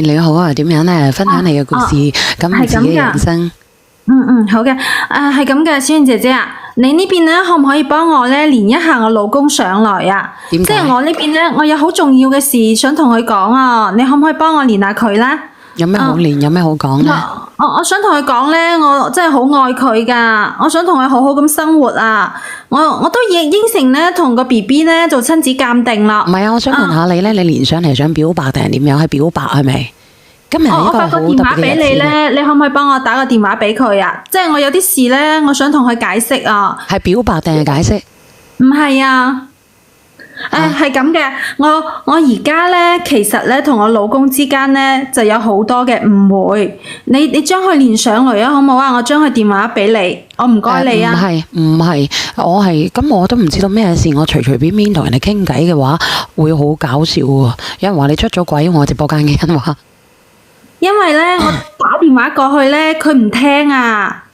你好啊，點樣咧？分享你嘅故事，咁自己嘅人生。好嘅。係咁嘅，小燕姐姐啊，你呢邊咧可唔可以幫我咧連一下我老公上來啊？點解？即係我呢邊咧，我有好重要嘅事想同佢講啊，你可唔可以幫我連下佢咧？有咩好連？有咩好講咧？我想同佢講咧，我真係好愛佢噶，我想同佢好好咁生活啊！我都應承咧，同個 BB 咧做親子鑑定啦。唔係啊，我想問下你咧，你連上嚟想表白定係點樣？係表白係咪？今日係一個好特別嘅日子。我發個電話俾你咧，你可唔可以幫我打個電話俾佢啊？即係我有啲事咧，我想同佢解釋啊。係表白定係解釋？唔係啊。係咁嘅，我而家咧，其實咧同我老公之間咧就有好多嘅誤會。你將佢連上嚟啊，好唔好啊？我將佢電話俾你，我唔該你啊。唔係，我係咁我都唔知道咩事。我隨隨便便同人哋傾偈嘅話，會好搞笑喎。有人話你出咗軌，我直播間嘅人話。因為咧，我打電話過去咧，佢唔聽啊。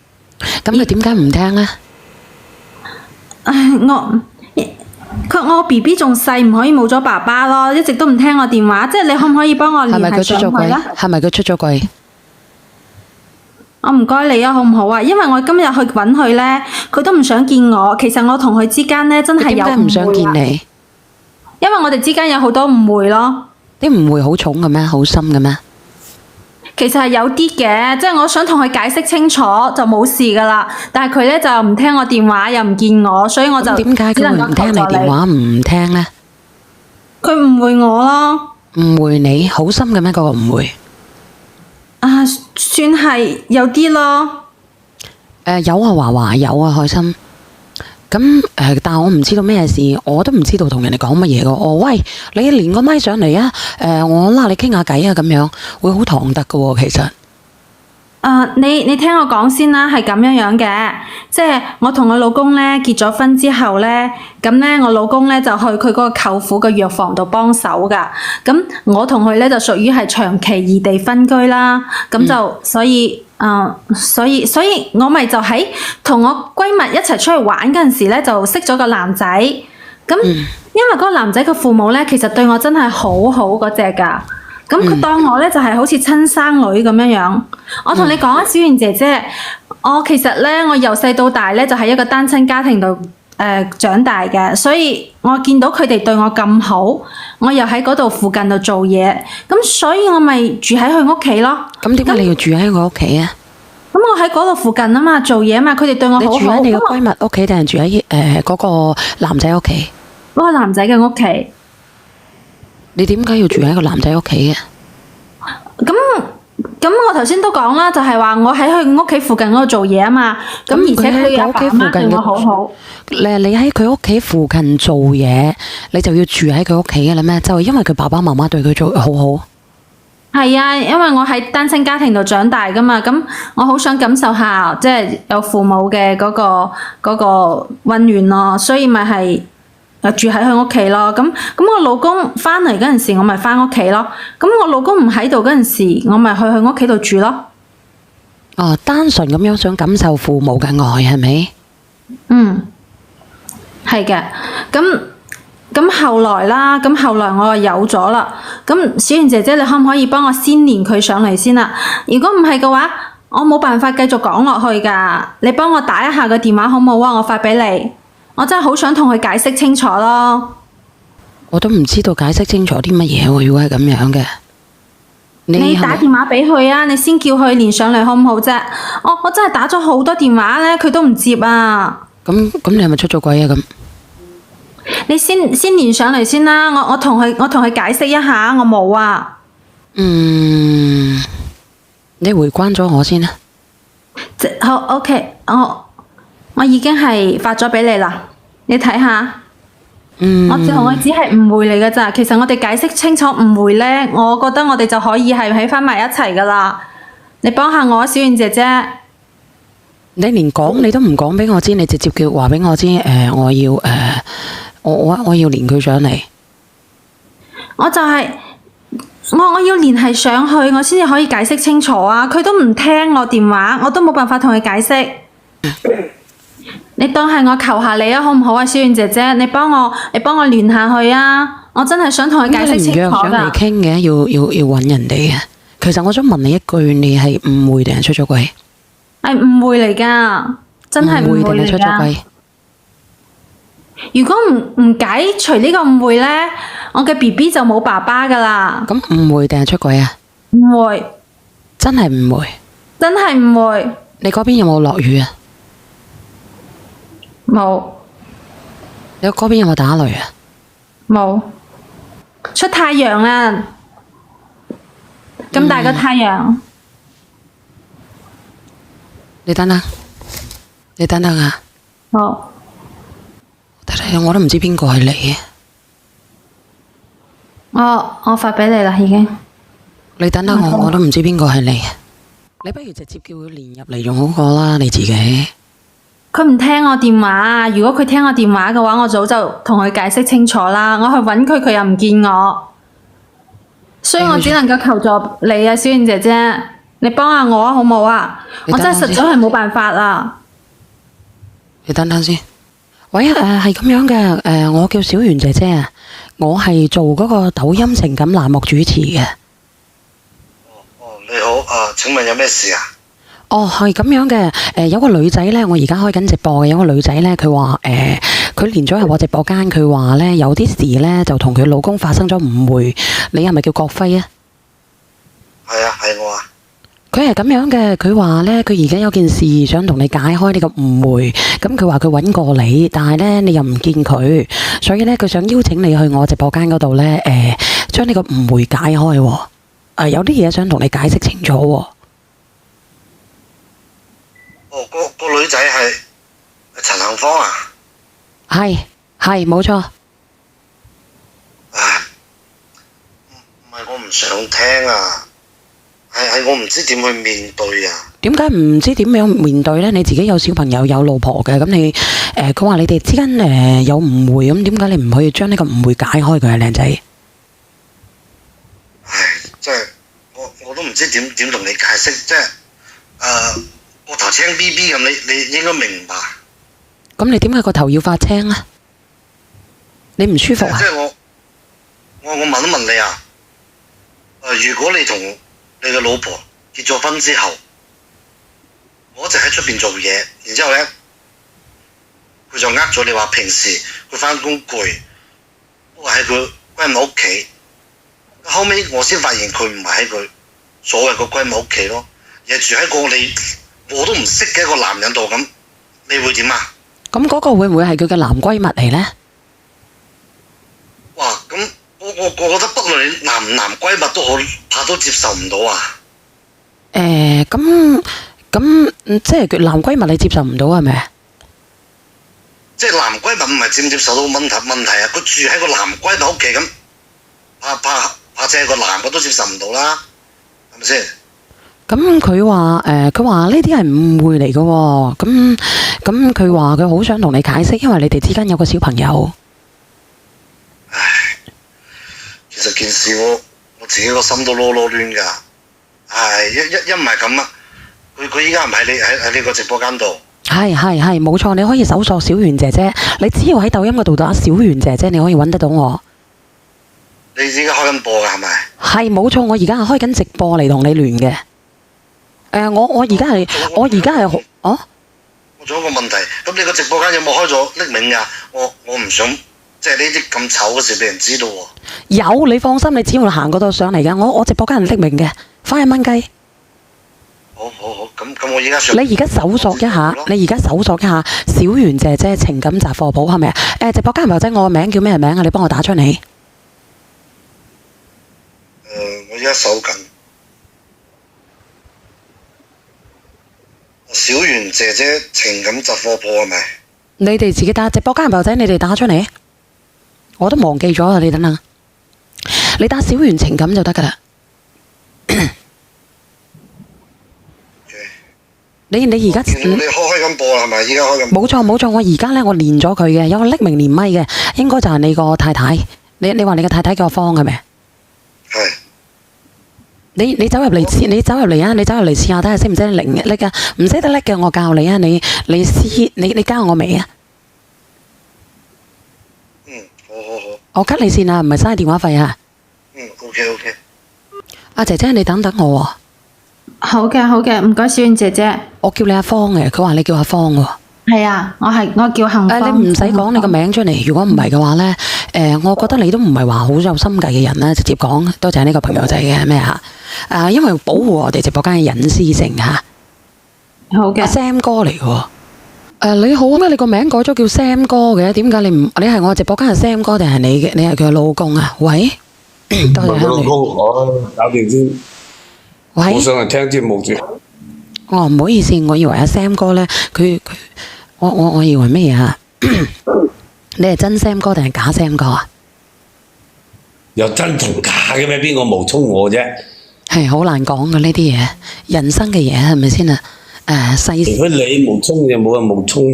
咁佢點解唔聽咧？我 BB 仲細，唔可以冇咗爸爸咯，一直都唔聽我電話。即係你可唔可以幫我聯繫上佢咧？係咪佢出咗軌？我唔該你啊，好唔好啊？因為我今日去揾佢咧，佢都唔想見我。其實我同佢之間咧真係有誤會。點解唔想見你？因為我哋之間有好多誤會咯。啲誤會好重嘅咩？好深嘅咩？其實係有啲嘅，即係我想同佢解釋清楚就冇事噶啦。但係佢咧就唔聽我電話，又唔見我，所以我就點解佢會唔聽你電話唔聽咧？佢誤會我咯。誤會你好深嘅咩？嗰個誤會算係有啲咯。有啊，華華有啊，開心。咁但係我唔知道咩事，我都唔知道同人哋講乜嘢噶。喂，你連個咪上嚟啊！我拉你傾下偈啊，咁樣會好唐突噶喎，其實。你聽我講先啦，係咁樣嘅，即係我同我老公咧結咗婚之後咧，咁咧我老公咧就去佢嗰個舅父嘅藥房度幫手噶。咁我同佢咧就屬於係長期異地分居啦。咁就所以我咪就喺同我閨蜜一齊出去玩嗰陣時咧，就識咗個男仔。咁因為嗰個男仔嘅父母咧，其實對我真係好好嗰隻噶。咁佢當我咧就係好似親生女咁樣樣。我同你講啊，小燕姐姐，我其實咧我由細到大咧就喺一個單親家庭度長大嘅，所以我見到佢哋對我咁好，我又喺嗰度附近度做嘢，咁所以我咪住喺佢屋企咯。咁點解你要住喺佢屋企啊？咁我喺嗰度附近啊嘛，做嘢啊嘛，佢哋對我好好。你住喺你個閨蜜屋企定係住喺嗰個男仔屋企？嗰個男仔嘅屋企。你點解要住喺個男仔屋企嘅？咁我頭先都講啦，就係話我喺佢屋企附近嗰度做嘢啊嘛。咁而且佢阿爸阿媽對我好好。你喺佢屋企附近做嘢，你就要住喺佢屋企嘅啦咩？就係因為佢爸爸媽媽對佢做好好。係啊，因為我喺單親家庭度長大噶嘛，咁我好想感受下即係有父母嘅嗰個溫暖咯，所以咪係住喺佢屋企咯。咁我老公翻嚟嗰陣時，我咪翻屋企咯。咁我老公唔喺度嗰陣時，我咪去佢屋企度住咯。哦，單純咁樣想感受父母嘅愛係咪？係嘅。咁後來啦，後來我又有咗啦。咁小燕姐姐，你可唔可以幫我先連佢上嚟先啦？如果唔係嘅話，我冇辦法繼續講落去噶。你幫我打一下個電話好唔好啊？我發俾你。我真係好想同佢解釋清楚咯。我都唔知道解釋清楚啲乜嘢喎。如果係咁樣嘅，你打電話俾佢啊！你先叫佢連上嚟好唔好啫？我真係打咗好多電話咧，佢都唔接啊。咁你係咪出咗軌啊？咁你先連上嚟先啦。我同佢解釋一下，我冇啊。你回關咗我先啦。好 OK，我已經係發咗俾你啦，你睇下。我同佢只係誤會嚟噶咋，其實我哋解釋清楚誤會咧，我覺得我哋就可以係喺翻埋一齊噶啦。你幫下我啊，小燕姐姐。你連講你都唔講俾我知，你直接叫話俾我知，我要連佢上嚟。我就係我要連繫上去，我先至可以解釋清楚啊！佢都唔聽我電話，我都冇辦法同佢解釋。你當係我求下你啊，好唔好啊，小燕姐姐？你幫我連下去啊！我真係想同佢解釋清楚噶。唔約上嚟傾嘅，要搵人哋嘅。其實我想問你一句，你係誤會定係出咗軌？係誤會嚟㗎，真係誤會定係出嚟㗎。咗軌？如果唔解除呢個誤會呢，我嘅 BB 就冇爸爸㗎啦。咁誤會定係出軌啊？誤會，真係誤會。真係誤會。你嗰邊有冇落雨啊？冇你嗰邊有冇打雷啊？冇，出太陽啦！咁大個太陽。你等等，你等等啊！好，睇睇，我都唔知邊個係你。我發俾你啦，已經。你等等我都唔知邊個係你。你不如直接叫佢連入嚟用好過啦，你自己。佢唔聽我電話，如果佢聽我電話嘅話，我早就同佢解釋清楚啦。我去揾佢，佢又唔見我，所以我只能夠求助你啊，小燕姐姐，你幫下我啊，好冇啊？我真係實在係冇辦法啦。你等等先。喂，係咁樣嘅，我叫小圓姐姐啊，我係做嗰個抖音情感欄目主持嘅。你好，請問有咩事啊？哦，係咁樣嘅，有個女仔呢，我而家開緊直播嘅，有個女仔呢，佢話佢連咗入我直播間，佢話呢，有啲事呢，就同佢老公發生咗誤會。你係咪叫國輝啊？係啊，係我啊。佢係咁樣嘅，佢話呢，佢而家有件事想同你解開呢個誤會，咁佢話佢揾過你，但係呢，你又唔見佢，所以呢，佢想邀請你去我直播間嗰度呢，將呢個誤會解開喎。有啲嘢想同你解釋清楚喎。個女仔係陳杏芳啊？係冇錯。唉，唔係我唔想聽啊，係我唔知點去面對啊。點解唔知點樣面對呢？你自己有小朋友有老婆嘅，咁你佢話你哋之間有誤會，咁點解你唔去將呢個誤會解開佢啊，靚仔？唉，即係我都唔知點同你解釋，即係個頭青 BB 咁，你應該明白。咁你點解個頭要發青啊？你唔舒服啊？即係我問一問你啊，如果你同你嘅老婆結咗婚之後，我一直喺出邊做嘢，然之後呢，佢就咗你話平時佢返工攰，都係喺佢閨蜜屋企。後尾我先發現佢唔係喺佢所謂個閨蜜屋企咯，而係住喺個我都唔識嘅一個男人度咁，你會點啊？咁嗰個會唔會係佢嘅男閨蜜嚟呢？哇！咁我覺得不論你男唔男閨蜜都好，怕都接受唔到啊！咁即係佢男閨蜜你接受唔到係咪？即係男閨蜜唔係接唔接受到問題啊！佢住喺個男閨蜜屋企咁，怕借個男嘅都接受唔到啦，係咪先？咁佢話呢啲係誤會嚟嘅喎，咁佢話佢好想同你解釋，因為你哋之間有個小朋友。唉，其實件事我自己個心都囉囉攣㗎。唉，一唔係咁啊，佢依家唔喺你個直播間度。係冇錯，你可以搜索小圓姐姐，你只要喺抖音嗰度打小圓姐姐，你可以揾得到我。你而家開緊播㗎係咪？係冇錯，我而家係開緊直播嚟同你聯嘅。我而家係我仲有一個問題，咁你個直播間有冇開咗匿名㗎？我唔想即係呢啲咁醜嘅事俾人知道喎。有，你放心，你只要行嗰度上嚟嘅，我直播間係匿名嘅，返1蚊雞。好，咁我而家上。你而家搜索一下，小圓姐姐情感雜貨鋪係咪啊？直播間朋友仔，我個名叫咩名啊？你幫我打出嚟。我而家搜緊。小圓姐姐情感雜貨鋪係咪？你哋自己打直播間朋友仔，你哋打出嚟。我都忘記咗啦，你等下。你打小圓情感就得噶啦。你而家你開緊播啦係咪？而家開緊。冇錯，我而家呢，我連咗佢嘅，有個匿名連咪嘅，應該就係你個太太。你話你個太太叫方係咪？係。你走入嚟試，你走入嚟試下睇下識唔識得拎啊？唔識得拎嘅我教你啊！你教我未啊？好。我 cut 你線啊，唔係嘥電話費啊。OK。阿姐姐，你等等我喎。好嘅，好嘅，唔該，小燕姐姐。我叫你阿芳嘅，佢話你叫阿芳喎。係啊，我叫幸芳。你唔使講你個名出嚟，如果唔係嘅話呢，我覺得你都唔係話好有心計嘅人啦，直接講多謝呢個朋友仔嘅咩嚇？因為保護我哋直播間嘅隱私性嚇。好嘅。阿 Sam 哥嚟嘅喎。你好，咩你個名改咗叫 Sam 哥嘅？點解你係我直播間嘅 Sam 哥定係你係佢嘅老公啊？喂，多謝老公，我搞掂先。喂，我上嚟聽節目啫。唔好意思，我以為阿 Sam 哥呢，我以為咩嘢啊？你係真 Sam 哥定係假 Sam 哥啊？有真同假嘅咩？邊個冒充我啫？係好難講嘅呢啲嘢，人生嘅嘢係咪先啊？世如果你冒充就冇人冒充。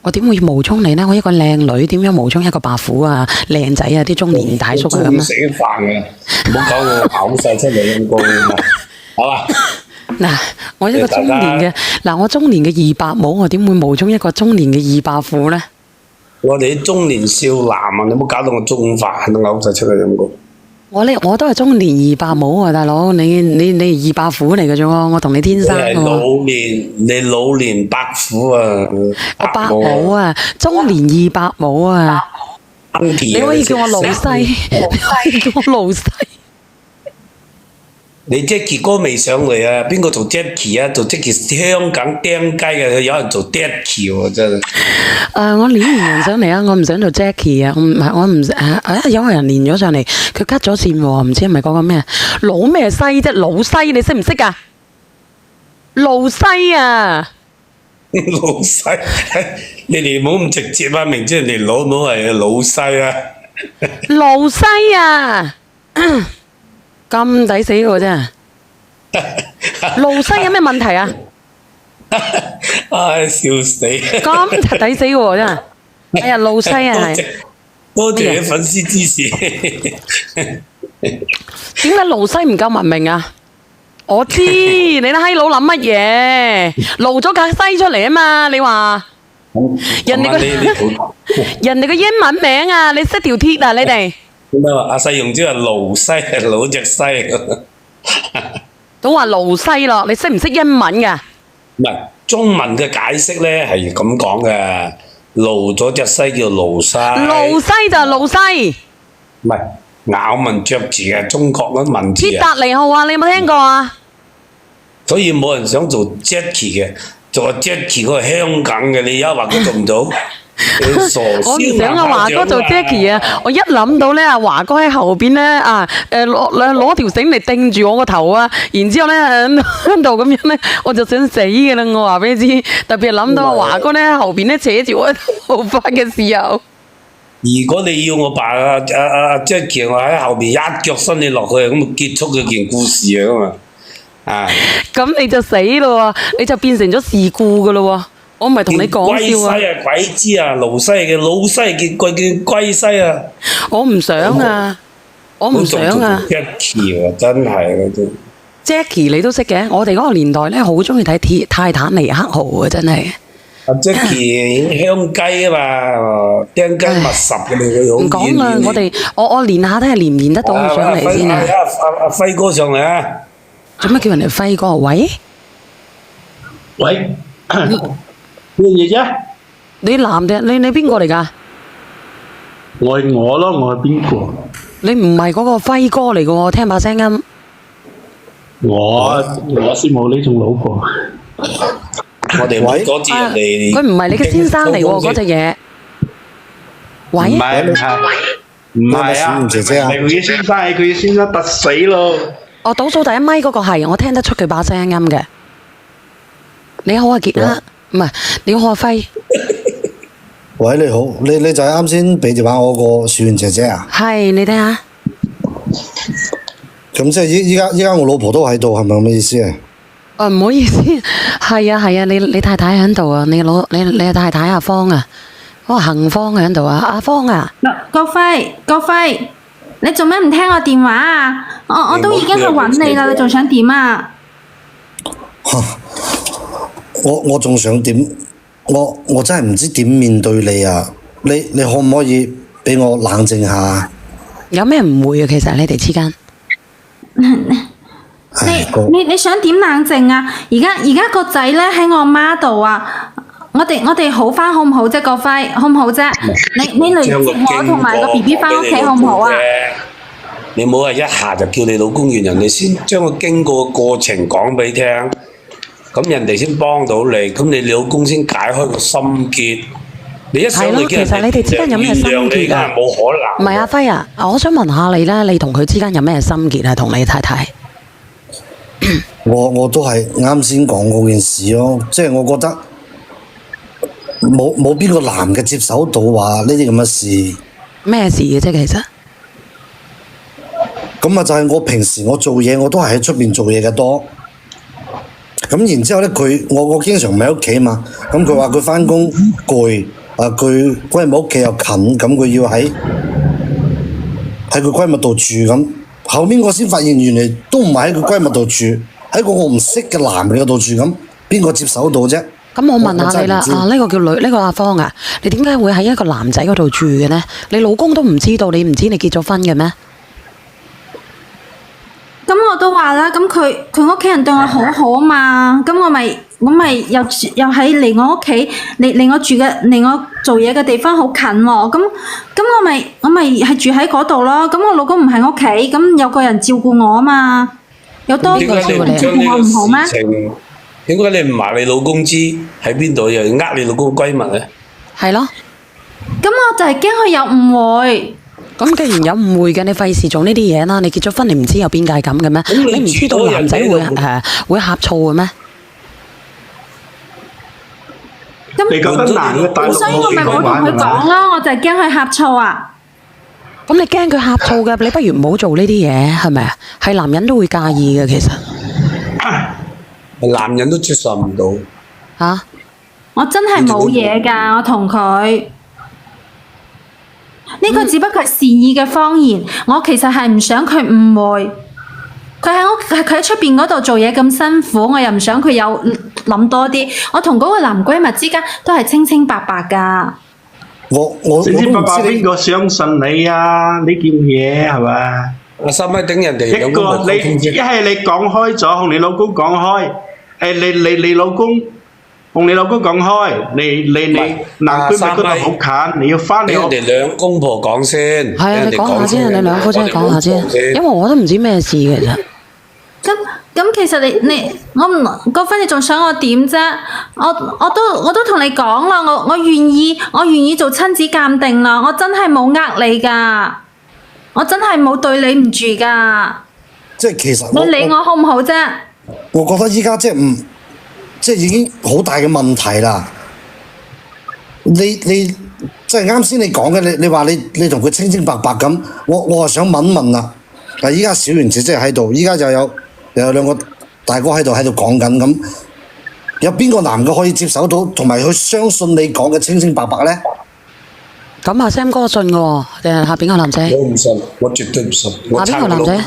我點會冒充你呢？我一個靚女點樣冒充一個白虎啊、靚仔啊、啲中年大叔啊咁啊？食飯嘅，唔好講我嘔晒出嚟咁講，好嘛？嗱，我一個中年嘅我中年嘅二伯母，我點會冒充一個中年嘅二伯父呢？我哋啲中年少男啊，你唔好搞到我中飯都嘔晒出嚟咁講。我都係中年二伯母啊，大佬，你二伯父嚟嘅啫喎，我同你天生你係老年伯父啊！我伯母啊，中年二伯母啊，你可以叫我老西，你可以叫我老西。你 Jackie 哥未上嚟啊？邊個做 Jackie 啊？做 Jackie 香港釘雞嘅，有人做 Jackie 喎，真係。我連完人上嚟啊！我唔想做 Jackie 啊！有個人連咗上嚟，佢 cut 咗線喎，唔知係咪嗰個咩老咩西啫？老西你識唔識啊？老西啊！老西，你哋唔好咁直接啊！明知人哋老母係老西啊！老西啊！咁抵死喎真係！老西有咩問題啊？唉，笑死！咁抵死喎真係！哎呀，老西啊係。多謝你粉絲支持。點解老西唔夠文明啊？我知你啲閪佬諗乜嘢？露咗架西出嚟啊嘛！你話人哋個英文名啊，你識條鐵啊？你哋點解話阿細用招係盧西係老隻西？都話盧西咯，你識唔識英文㗎？唔係中文嘅解釋咧係咁講嘅，露咗隻西叫盧西。盧西就係盧西，唔係咬文嚼字嘅中國嗰文字鐵達尼號啊！你有冇聽過啊？所以冇人想做 Jackie 嘅，做 Jackie 嗰個香港嘅，你而家話佢做唔到？我唔想阿華哥做 Jackie 啊！我一諗到咧，阿華哥喺後邊咧攞條繩嚟掟住我個頭啊！然之後咧喺度咁樣咧，我就想死嘅啦！我話俾你知，特別係諗到阿華哥咧喺後邊咧扯住我頭髮嘅時候。如果你要我把阿 Jackie 我喺後邊一腳伸你落去，咁結束嗰件故事啊嘛！啊！咁你就死咯喎！你就變成咗事故噶咯喎！我唔係同你講笑啊！龜西啊，鬼知啊，盧西嘅老西叫龜西啊！我唔想啊！我唔想啊 ！Jackie 啊，真係啊，真。Jackie 你都識嘅，我哋嗰個年代咧好中意睇泰坦尼克號啊，真係。阿 Jackie 香雞啊嘛，釘雞密十嘅你佢好。唔講啦，我練下睇下練唔練得到佢上嚟先啊！阿輝哥上嚟啊！做咩叫人哋輝哥？喂，咩嘢啫？你男定你邊個嚟㗎？我係我咯，我係邊個？你唔係嗰個輝哥嚟㗎喎，聽把聲音。我先冇呢種老婆。我哋唔阻止人哋。佢唔係你嘅先生嚟喎，嗰隻嘢。喂，唔係啊，姐姐啊，係佢嘅先生，係佢嘅先生突死咯。我倒數第一咪嗰個係，我聽得出佢把聲音嘅。你好啊，傑啦，唔係你好啊，輝。喂，你好，你就係啱先俾電話我個小圓姐姐啊？係，你睇下。咁即係依家我老婆都喺度，係咪咁嘅意思啊？唔好意思，係啊，你太太喺度啊，你太太阿芳啊，嗰個杏芳喺度啊，阿芳啊。國輝，你做咩唔聽我電話啊？我都已經去揾你啦，你仲想點啊？我仲想點？我真係唔知點面對你啊！你可唔可以俾我冷靜下？有咩誤會啊？其實你哋之間，你想點冷靜啊？而家個仔咧喺我媽度啊！我哋好翻好唔好啫？個輝好唔好啫？你嚟接我同埋個 BB 翻屋企好唔好啊？你唔好話一下就叫你老公原人哋先將個經過嘅過程講俾你聽，咁人哋先幫到你，咁你老公先解開個心結。你一上嚟其實你哋之間有咩心結啊？冇可能。唔係阿輝啊，我想問下你咧，你同佢之間有咩心結啊？同你太太？我都係啱先講嗰件事咯，即係我覺得冇邊個男嘅接手到話呢啲咁嘅事。咩事嘅啫？其實咁啊，就係我平時我做嘢我都係喺出邊做嘢嘅多。咁然之後咧，我經常唔喺屋企嘛。咁佢話佢翻工攰，佢閨蜜屋企又近，咁佢要喺佢閨蜜度住咁。後面我先發現原來都唔係喺佢閨蜜度住，喺個我唔識嘅男嘅度住咁，邊個接手到啫？咁我問下你啦，呢個叫女，呢個阿芳啊，你點解會喺一個男仔嗰度住嘅呢？你老公都唔知道，你唔知你結咗婚嘅咩？咁我都話啦，咁佢屋企人對我好好啊嘛，咁我咪又喺離我屋企離我做嘢嘅地方好近喎，咁我咪係住喺嗰度咯，咁我老公唔喺屋企，咁有個人照顧我啊嘛，有多個人照顧我唔好咩？點解你唔話你老公知喺邊度，又呃你老公閨蜜咧？係咯。咁我就係驚佢有誤會。咁既然有誤會嘅，你費事做呢啲嘢啦。你結咗婚，你唔知有邊界咁嘅咩？你唔知道男仔會呷醋嘅咩？你覺得男嘅大陸所以我咪冇同佢講咯，我就係驚佢呷醋啊。咁你驚佢呷醋嘅，你不如唔好做呢啲嘢，係咪啊？係男人都會介意嘅，其實。男人都接受唔到。嚇！我真係冇嘢㗎，我同佢。呢個只不過係善意嘅謊言，我其實係唔想佢誤會。佢喺出邊嗰度做嘢咁辛苦，我又唔想佢有諗多啲。我同嗰個男閨蜜之間都係清清白白㗎。我清清白白邊個相信你啊？呢件嘢係嘛？我使乜等人哋一個你一係你講開咗，同你老公講開。你老公同你老公講開，你男閨蜜嗰度好近，你要翻嚟。俾人哋兩公婆講先。係啊，你講下先，你兩夫妻講下先，因為我都唔知咩事嘅啫。咁其實個輝，你仲想我點啫？我都同你講啦，我願意做親子鑑定啦，我真係冇呃你㗎，我真係冇對你唔住㗎。即係其實你理我好唔好啫？我覺得依家即係已經好大嘅問題啦。你即係啱先你講嘅，你話你同佢清清白白咁，我係想問啦。嗱，依家小圓姐姐喺度，依家就有兩個大哥喺度講緊咁，有邊個男嘅可以接手到，同埋佢相信你講嘅清清白白咧？咁阿 Sam 哥信嘅喎，定係下邊個男仔？我唔信，我絕對唔信。下邊個男仔？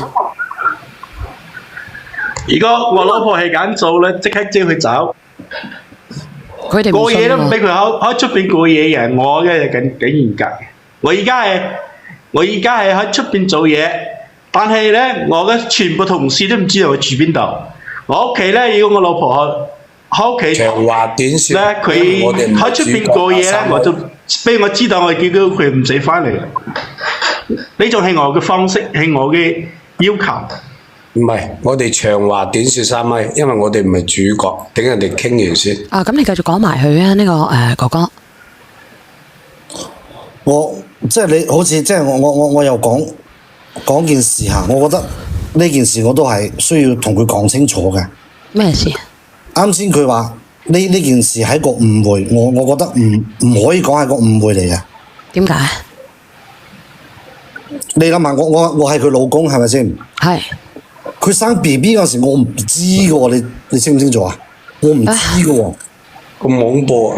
如果我老婆係咁做咧，即刻招佢走。佢哋過夜都唔俾佢喺出邊過夜嘅，我嘅幾嚴格。我而家係喺出邊做嘢，但係咧我嘅全部同事都唔知道我住邊度。我屋企咧，如果我老婆喺屋企長話短説咧，佢喺出邊過夜咧，我就俾我知道，我叫佢唔使翻嚟。呢種係我嘅方式，係我嘅要求。唔係，我哋長話短説3米，因為我哋唔係主角，等人哋傾完先。啊，咁你繼續講埋佢啊，呢個哥哥。我即係你好似即係我又講件事嚇，我覺得呢件事我都係需要同佢講清楚嘅。咩事？啱先佢話呢件事係個誤會，我覺得唔可以講係個誤會嚟嘅。點解？你諗下，我係佢老公係咪先？係。佢生 BB 嗰時我唔知嘅喎，你清唔清楚啊？我唔知嘅喎。咁恐怖啊！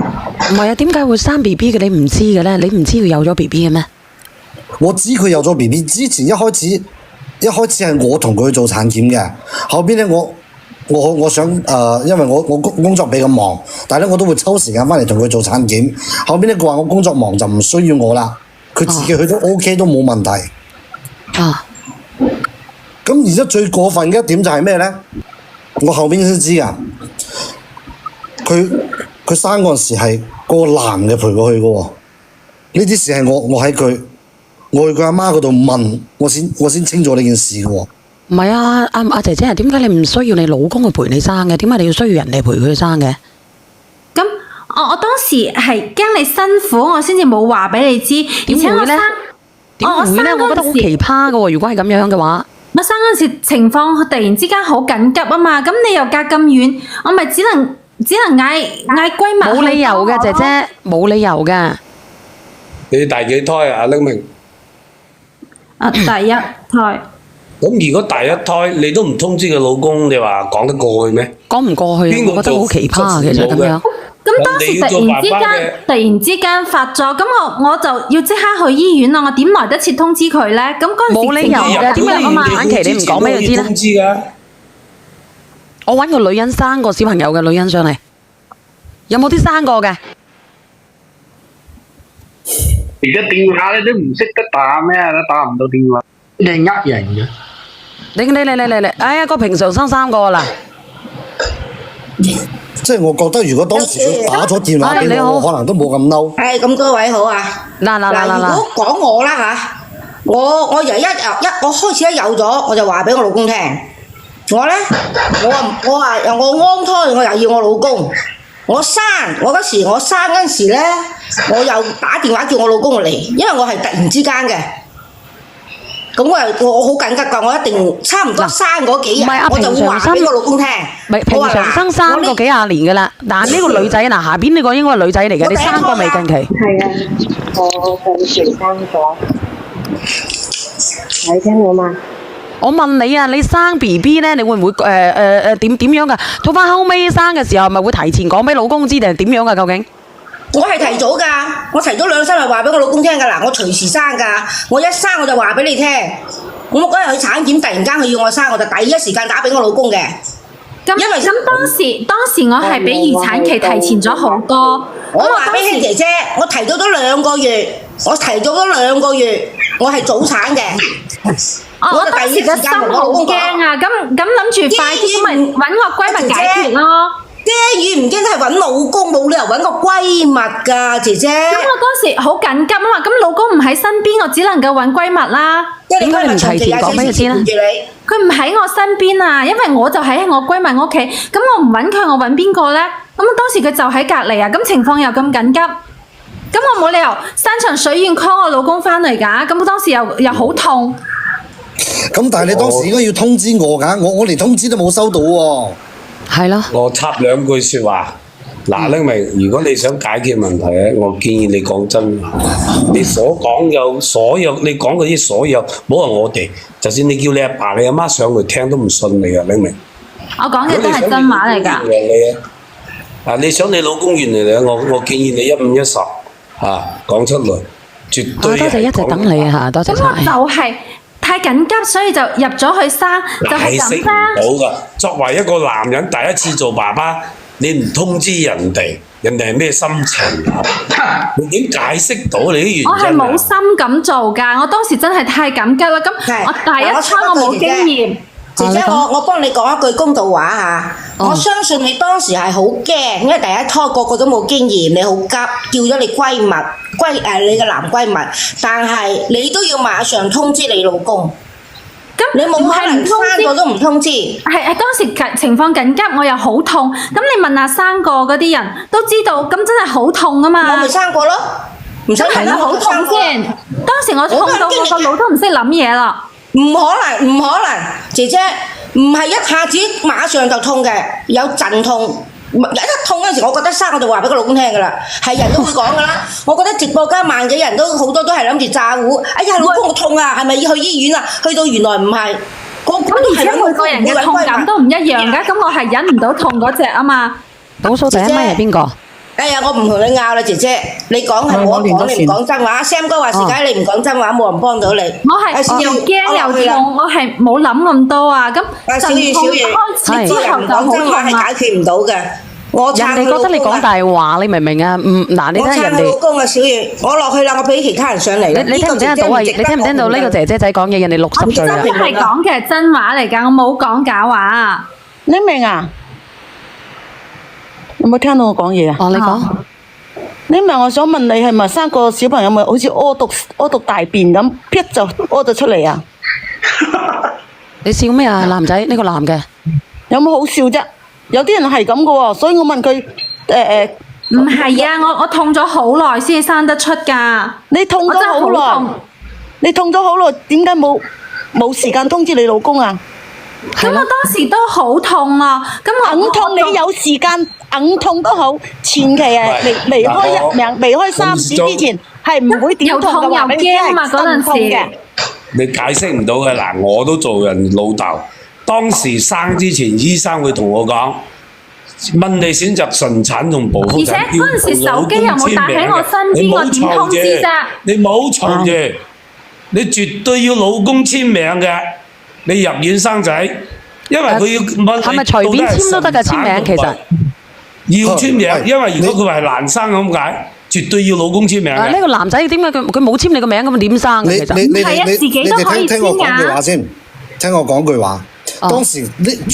唔係啊，點解會生 BB 嘅？你唔知嘅咧？你唔知佢有咗 BB 嘅咩？我知佢有咗 BB， 之前一開始係我同佢去做產檢嘅，後邊咧我想因為我工作比較忙，但係咧我都會抽時間翻嚟同佢做產檢。後邊咧佢話我工作忙就唔需要我啦，佢自己去都 OK 都冇問題。啊！咁而家最過分嘅一點就係咩咧？我後邊先知㗎。佢生嗰陣時係個男嘅陪佢去嘅喎。呢啲事係我去佢阿媽嗰度問，我先清楚呢件事嘅喎。唔係啊，阿姐姐，點解你唔需要你老公去陪你生嘅？點解你要需要人哋陪佢生嘅？咁我當時係驚你辛苦，我先至冇話俾你知。而且我生點會咧？我覺得好奇葩嘅喎。如果係咁樣嘅話，我生嗰時情況突然之間好緊急啊嘛，咁你又隔咁遠，我咪只能嗌閨蜜。冇理由嘅，姐姐冇理由嘅。你第幾胎啊？阿玲明？第一胎。咁如果第一胎你都唔通知個老公，你話講得過去咩？講唔過去，我覺得好奇葩其實咁樣。咁當時突然之間發作，咁我就要即刻去醫院啦。我點來得切通知佢咧？咁嗰陣時冇理由嘅，點解你產期你唔講俾佢知咧？通知㗎。我揾個女人生個小朋友嘅女人上嚟，有冇啲生過嘅？而家電話你都唔識得打咩？都打唔到電話，你係呃人嘅。你，哎呀，個平常生3個啦。即係我覺得，如果當時佢打咗電話俾我，我可能都冇咁嬲。咁多位好啊！嗱，如果講我啦嚇，我由我開始一有咗，我就話俾我老公聽。我咧，我話我安胎，我又要我老公。我生嗰時咧，我又打電話叫我老公嚟，因為我係突然之間嘅。咁我好緊急㗎，我一定差唔多生嗰幾日，我就會話俾我老公聽。平常生3個幾廿年㗎啦，但係呢個女仔嗱，下邊呢個應該係女仔嚟嘅，你生過未近期？係啊，我近期生咗。你聽到嘛？我問你啊，你生 BB 咧，你會唔會點樣㗎？到翻後尾生嘅時候，咪會提前講俾老公知定係點樣㗎？究竟？我係提早㗎，我提早2三日話俾我老公聽㗎嗱，我隨時生㗎，我一生我就話俾你聽。我嗰日去產檢，突然間佢要我生，我就第一時間打俾我老公嘅。因為當時我係比預產期提前咗好多。我話俾你姐姐，我提早咗2個月，我係早產嘅。我當時嘅心好驚啊！咁諗住快啲咪揾個閨蜜解決咯。驚與唔驚都係揾老公，冇理由揾個閨蜜㗎，姐姐。咁我當時好緊急啊嘛，咁老公唔喺身邊，我只能夠揾閨蜜啦。點解你唔提前講俾佢知咧？佢唔喺我身邊啊，因為我就喺我閨蜜屋企，咁我唔揾佢，我揾邊個咧？咁當時佢就喺隔離啊，咁情況又咁緊急，咁我冇理由山長水遠 call 我老公翻嚟㗎，咁當時又好痛。咁但係你當時應該要通知我㗎，我連通知都冇收到喎。係咯。我插2句説話。嗱，拎明，如果你想解決問題咧，我建議你講真話。你所講你講嗰啲所有，唔好話我哋，就算你叫你阿爸、你阿媽上嚟聽都唔信你啊，拎明。我講嘅都係真話嚟㗎。你想你老公原諒你，我建議你15、10講出嚟，絕對係。多謝一直等你啊，多謝晒。咁我就係太緊急，所以就入咗去生，就係咁啦。解釋唔到㗎。作為一個男人，第一次做爸爸，你唔通知人哋係咩心情啊？你點解釋到你啲原因啊？我係冇心咁做㗎，我當時真係太緊急啦。咁我第一胎我冇經驗。姐姐，我幫你講一句公道話嚇，我相信你當時係好驚，因為第一胎個個都冇經驗，你好急，叫咗你閨蜜你嘅男閨蜜，但係你都要馬上通知你老公。咁你冇可能生個都唔通知。係當時情況緊急，我又好痛。咁你問下生過嗰啲人都知道，咁真係好痛啊嘛。我咪生過咯，唔使問啦，好痛先。當時我痛到我個腦都唔識諗嘢啦。唔可能，姐姐唔係一下子馬上就痛嘅，有陣痛。一痛嗰陣時，我覺得生我就話俾個老公聽㗎啦，係人都會講㗎啦。我覺得直播間萬幾人都好多都係諗住詐糊。哎呀，老公我痛啊，係咪要去醫院啊？去到原來唔係，而且每個人嘅痛感都唔一樣㗎。咁我係忍唔到痛嗰隻啊嘛。倒數第一咪係邊個？哎呀，我唔同你拗啦，姐姐，你講係冇得講，你唔講真話。Sam 哥話：時間你唔講真話，冇人幫到你。我係又驚又痛，我係冇諗咁多啊。咁陣痛開始之後就好痛啊。係解決唔到嘅。我撐佢人哋覺得你講老公啊！大話，你明唔明啊？嗱，你我撐睇下人哋，佢老公啊，小月，我落去啦，我俾其他人上嚟啦。你聽唔聽得到啊？你聽唔聽到呢個姐姐仔講嘢？人哋60歲啦真，係講嘅係真話嚟㗎，我冇講假話。你明啊？有冇聽到我講嘢啊？哦，你講。你明我想問你係咪生個小朋友咪好似屙毒大便咁，撇就屙咗出嚟啊？你笑咩啊？男仔呢個男嘅，有冇好笑啫？有啲人係咁噶喎，所以我問佢唔係啊，我痛咗好耐先生得出㗎。你痛咗我真係好好痛耐，你痛咗好耐，點解冇時間通知你老公啊？咁我當時都好痛啊，咁我痛你有時間痛都好，前期離開一命，離開三子之前係唔會點痛嘅，話俾你聽係真痛嘅。你解釋唔到嘅嗱，我都做人老豆，當時生之前，醫生會同我講，問你選擇順產同剖腹產，而且嗰陣時手機又冇帶喺我身邊，我點通知啫？你冇嘈住，你絕對要老公簽名嘅，你入院生仔，因為佢要問係咪隨便簽都得㗎？簽名其實要簽名，因為如果佢話係難生咁解，絕對要老公簽名嘅。呢個男仔點解佢冇簽你個名咁點生嘅？其實你哋聽我講句話先，聽我講句話。當時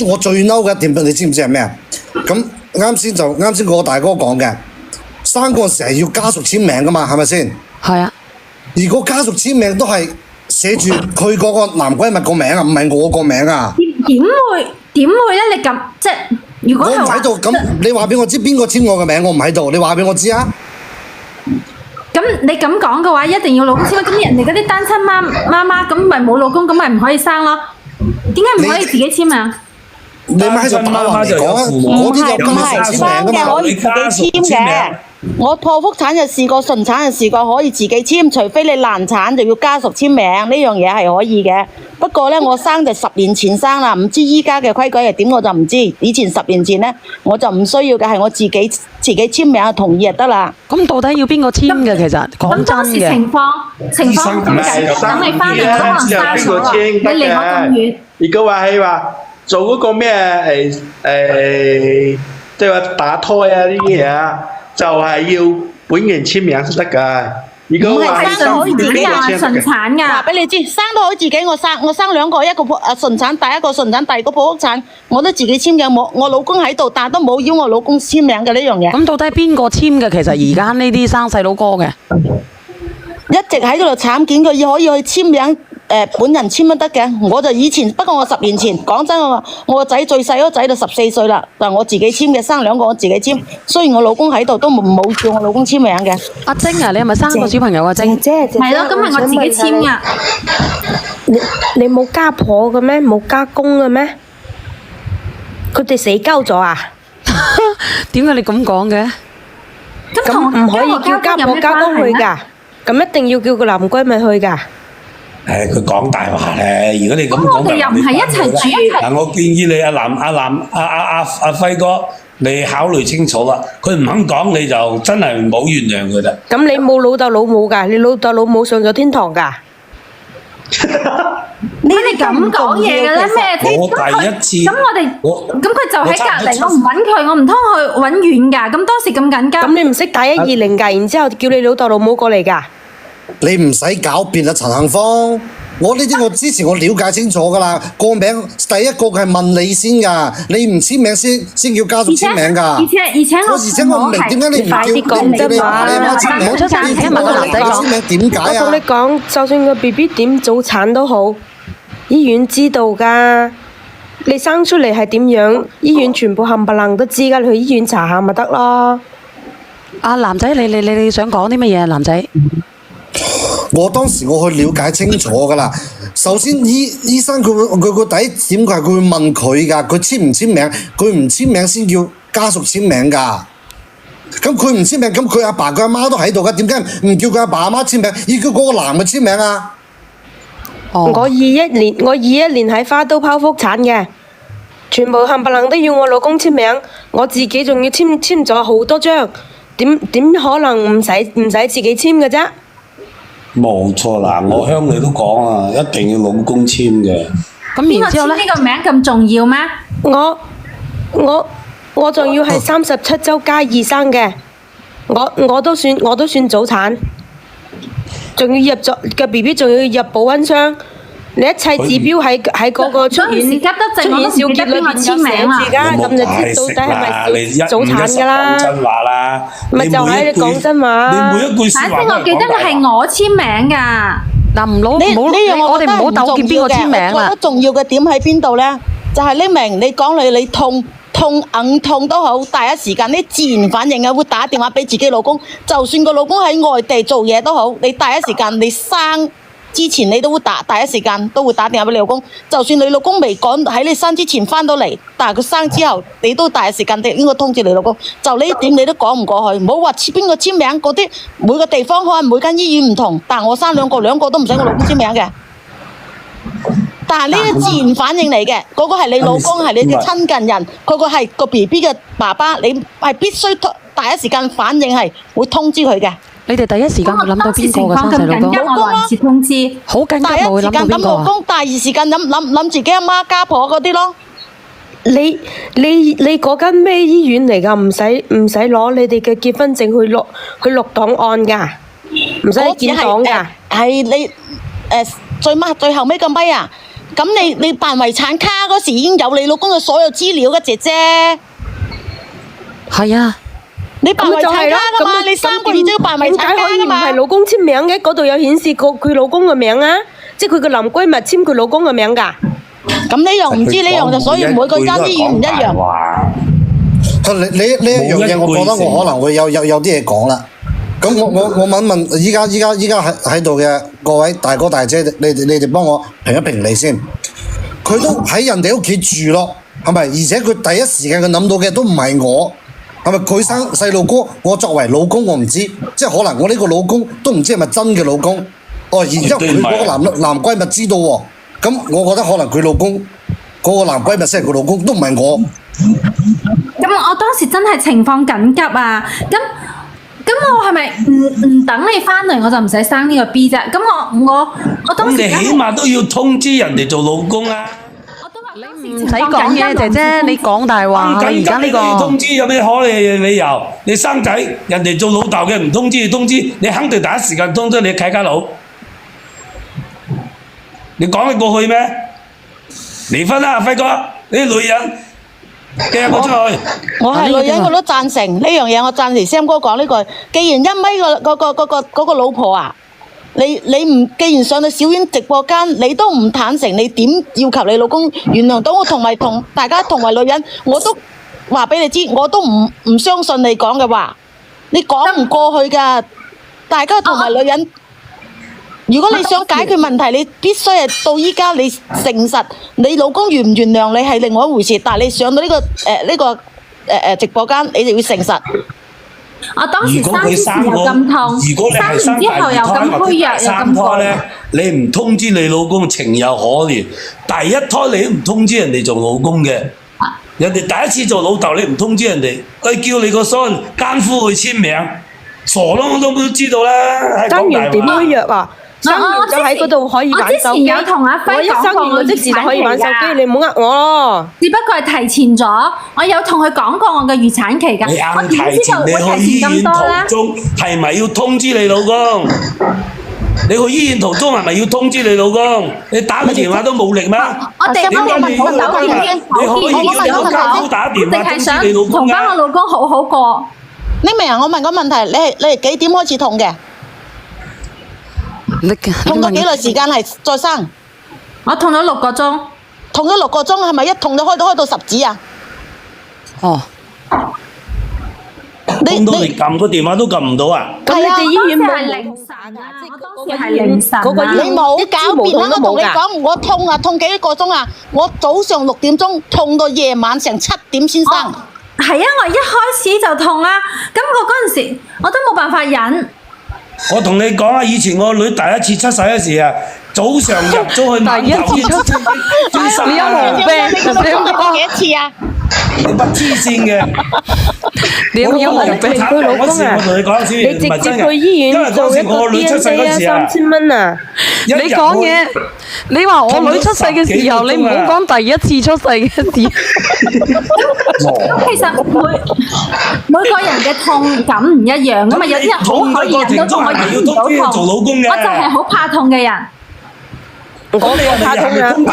我最嬲嘅一點，你知唔知係咩啊？咁啱先個大哥講嘅，生嗰陣時係要家屬簽名噶嘛，係咪先？係啊。而個家屬簽名都係寫住佢嗰個男閨蜜個名啊，唔係我個名啊。點會咧？你咁即係如果我唔喺度，咁你話俾我知邊個簽我嘅名，我唔喺度，你話俾我知啊。咁你咁講嘅話，一定要老公簽。咁人哋嗰啲單親媽媽咁咪冇老公，咁咪唔可以生咯？點解唔可以自己簽啊？你咪喺度打橫嚟講啊！嗰啲有家屬簽名㗎嘛，可以自己簽嘅。我剖腹產就試過，順產就試過，可以自己簽，除非你難產就要家屬簽名，呢樣嘢係可以嘅。不過咧，我生就10年前生啦，唔知依家嘅規矩係點我就唔知。以前10年前咧，我就唔需要嘅，係我自己簽名同意就得啦。咁到底要邊個簽嘅？其實講真嘅。情況咁緊，等你翻嚟可能生咗啦，你離我咁遠。如果話係話做嗰個咩即係話打胎啊呢啲嘢啊，就係要本人簽名先得㗎。如果話係生可以自己順產㗎，話俾你知，生都可以自己。我生2個，一個順產，第一個順產，第二個剖腹產，我都自己簽嘅。我老公喺度，但都冇要我老公簽名嘅呢樣嘢。咁到底邊個簽嘅？其實而家呢啲生細佬哥嘅，一直喺嗰度產檢，佢可以去簽名。本人簽都得嘅，我就以前，不過我10年前講真，我個仔最細嗰個仔就14歲啦，但係我自己簽嘅，生2個我自己簽，雖然我老公喺度都冇叫我老公簽名嘅。阿晶啊，你係咪生個小朋友啊？晶係咯，咁係我自己簽㗎。你冇家婆嘅咩？冇家公嘅咩？佢哋死鳩咗啊？點解你咁講嘅？咁唔可以叫家婆家公去㗎？咁一定要叫個男閨蜜去㗎？佢講大話咧！如果你咁講，我哋又唔係一齊住。嗱，我建議你阿輝哥，你考慮清楚啦。佢唔肯講，你就真係唔好原諒佢啦。咁你冇老豆老母㗎？你老豆老母上咗天堂㗎？你哋咁講嘢嘅咧咩？我第一次，咁我哋咁佢就喺隔離，我唔揾佢，我唔通去揾遠㗎？咁當時咁緊急。咁你唔識打120㗎？然之後叫你老豆老母過嚟㗎？你唔使狡辯啊，陳幸芳！我呢啲我之前我了解清楚㗎啦，個名第一個係問你先㗎，你唔簽名先叫家屬簽名㗎。而且我唔明點解你唔叫你媽簽名？冇出聲，聽問個男仔講。簽名點解啊？我同你講，就算個 BB 點早產都好，醫院知道㗎。你生出嚟係點樣，醫院全部冚唪唥都知㗎，你去醫院查下咪得咯。阿男仔，你想講啲乜嘢啊？男仔？我當時我去了解清楚㗎啦。首先醫生佢個底點佢會問佢㗎，佢簽唔簽名？佢唔簽名先叫家屬簽名㗎。咁佢唔簽名，咁佢阿爸佢阿媽都喺度㗎，點解唔叫佢阿爸阿媽簽名，要叫嗰個男嘅簽名啊？我21年喺花都剖腹產嘅，全部冚唪唥都要我老公簽名，我自己仲要簽咗好多張，點可能唔使自己簽嘅啫？冇錯啦，我鄉里都講啊，一定要老公簽嘅。咁然之後咧，呢個名咁重要咩？我我仲要係37週加2生嘅，我都算早產，仲要入咗個 B B 仲要入保溫箱，你一切指標喺嗰個出院小結裏邊有寫住㗎，咁就知到底係咪早產㗎啦？講真話啦，咪就係你講真話。你每一句説話反正我記得係我簽名㗎。嗱，唔好，呢樣我哋唔好糾結邊個簽名我覺啦得。重要嘅點喺邊度咧？就係呢明你講你痛硬痛都好，第一時間你自然反應嘅會打電話俾自己老公，就算個老公喺外地做嘢都好，你第一時間你生之前你都會第一時間都會打電話俾你老公，就算你老公未趕喺你生之前翻到嚟，但係佢生之後，你都第一時間應該通知你老公。就呢一點你都講唔過去，唔好話邊個簽名嗰啲，每個地方可能每間醫院唔同，但係我生兩個都唔使我老公簽名嘅。但係呢個自然反應嚟嘅，嗰個係你老公，係你嘅親近人，嗰個係個 B B 嘅爸爸，你係必須第一時間反應係會通知佢嘅。你哋第一時間會諗到邊個嘅生細路哥？老公啊，通知。好緊第急，我會諗到一時間邊個啊？諗老公，第二時間諗自己阿媽家婆嗰啲咯。你嗰間咩醫院嚟㗎？唔使攞你哋嘅結婚證去錄檔案㗎，唔使建檔㗎。係你最後尾個咪啊！咁你辦遺產卡嗰時已經有你老公嘅所有資料嘅姐姐。係啊。你辦遺產卡㗎嘛？你3個月都要辦遺產卡㗎嘛？點解可以唔係老公簽名嘅？嗰度有顯示過佢老公嘅名啊，即係佢嘅男閨蜜簽佢老公嘅名㗎。咁呢樣唔知呢樣就所以每個間醫院唔一樣。你呢一樣嘢，我覺得我可能會有啲嘢講啦。咁我問依家喺度嘅各位大哥大姐，你哋幫我評一評理先。佢都喺人哋屋企住咯，係咪？而且佢第一時間佢諗到嘅都唔係我。係咪佢生細路哥？我作為老公，我唔知，即係可能我呢個老公都唔知係咪真嘅老公。哦，然之後佢嗰個男閨蜜知道喎，咁我覺得可能佢老公嗰個男閨蜜先係佢老公，都唔係我。咁我當時真係情況緊急啊！咁我係咪唔等你翻嚟我就唔使生呢個 B 啫？咁我當時咁你起碼都要通知人哋做老公啊！唔使講嘢，姐姐，你講大話。你而家呢個通知有咩可理由？你生仔，人哋做老豆嘅唔通知，你肯定第一時間通知你契家佬。你講得過去咩？離婚啦，輝哥，你啲女人掟我出去。我係女人，我都贊成呢樣嘢。我贊成 Sam 哥講呢句。既然1米嗰個老婆啊，你唔既然上到小院直播間，你都唔坦誠，你點要求你老公原諒到我？同大家同為女人，我都話俾你知，我都唔相信你講嘅話，你講唔過去㗎。大家同為女人，如果你想解決問題，你必須係到依家你誠實，你老公原唔原諒你係另外一回事，但係你上到呢個直播間，你就要誠實。我當時生之前又咁痛，生完之後又咁虛弱，又咁攰咧，你唔通知你老公情有可原。第一胎你都唔通知人哋做老公嘅，人哋第一次做老豆你唔通知人哋，佢叫你個孫奸夫去簽名，傻咯，我都知道啦。生完點虛弱啊？生完就喺嗰度可以玩手機。我之前有同阿輝我一生完我即時就可以玩手機，你唔好呃我咯。只不過係提前咗，我有同佢講過我嘅預產期㗎。你啱提前，你去醫院途中係咪要通知你老公？你去醫院途中係咪要通知你老公？你打個電話都冇力咩？我哋幫我問我酒店，我可以叫你家夫打電話通知你老公同翻我老公好過。你明啊？我問個問題，你係幾點開始痛嘅？痛咗幾耐時間係再生？我痛咗6個鐘。痛咗6個鐘係咪一痛就開到10指啊？哦。痛到你撳個電話都撳唔到啊！咁你哋醫院冇凌晨啊！我當時係凌晨啊！你冇狡辯啦！我同你講，我痛啊，痛幾個鐘啊？我早上6點鐘痛到夜晚成7點先生。係啊！我一開始就痛啊！咁我嗰陣時我都冇辦法忍。我同你講啊，以前我女第一次出世嗰時啊，早上入咗去晚頭先出世，你有毛病？你痛幾多次啊？你不黐線嘅。點因為佢老公啊，你直接去醫院做一個 DNA 啊，3000蚊啊！你講嘢，你話我女出世嘅時候，你唔好講第一次出世嘅時候。其實每個人嘅痛感唔一樣噶嘛，有啲人好可以忍到痛，我忍唔到痛，我就係好怕痛嘅人。我怕痛啊！我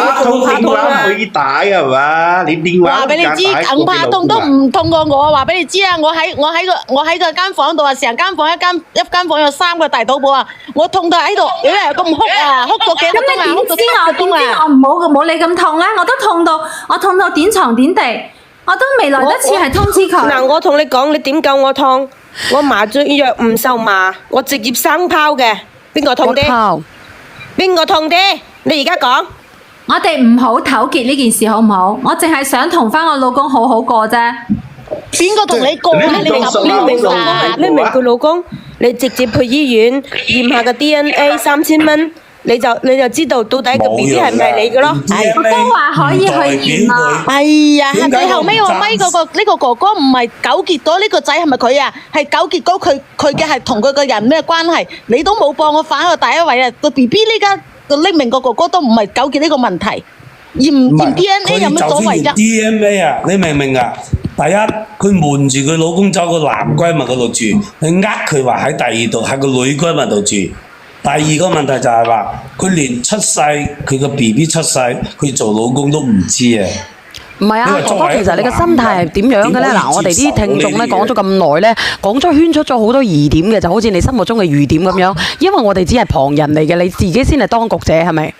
怕痛啊！可以打㗎係嘛？你電話話俾你知，唔怕痛都唔痛過我。話俾你知啊！我喺個間房度啊，成間房一間房有3個大肚婆啊！我痛到喺度，你係咁哭啊，哭到幾多鐘啊？哭到3個鐘啊！我冇你咁痛咧，我都痛到點床點地，我都未來得切係通知佢。嗱，我同你講，你點救我痛？我麻醉藥唔受麻，我直接生拋嘅。邊個痛啲？邊個痛啲？你而家講，我哋唔好糾結呢件事好唔好？我淨係想同翻我老公好好過啫。邊個同你過啊？你明佢老公，你直接去醫院驗下個 DNA 3000蚊，你就知道到底個 BB 係咪你嘅咯。我都話可以去驗啊。哎呀，最後尾我咪嗰個呢個哥哥唔係糾結到呢個仔係咪佢啊？係糾結到佢嘅係同佢個人咩關係？你都冇幫我反去第一位啊！個 BB 呢家。匿名個哥哥都唔係糾結呢個問題，驗 DNA 有乜所謂啫 ？DNA 啊，你明唔明啊？第一，佢瞞住佢老公走個男閨蜜嗰度住，佢佢話喺第二度喺個女閨蜜度住。第二個問題就係話，佢連出世佢個 BB 出世，佢做老公都唔知啊！唔係啊，哥哥，其實你嘅心態係點樣嘅咧？嗱，我哋啲聽眾咧講咗咁耐咧，講咗圈出咗好多疑點嘅，就好似你心目中嘅疑點咁樣。因為我哋只係旁人嚟嘅，你自己先係當局者，係咪？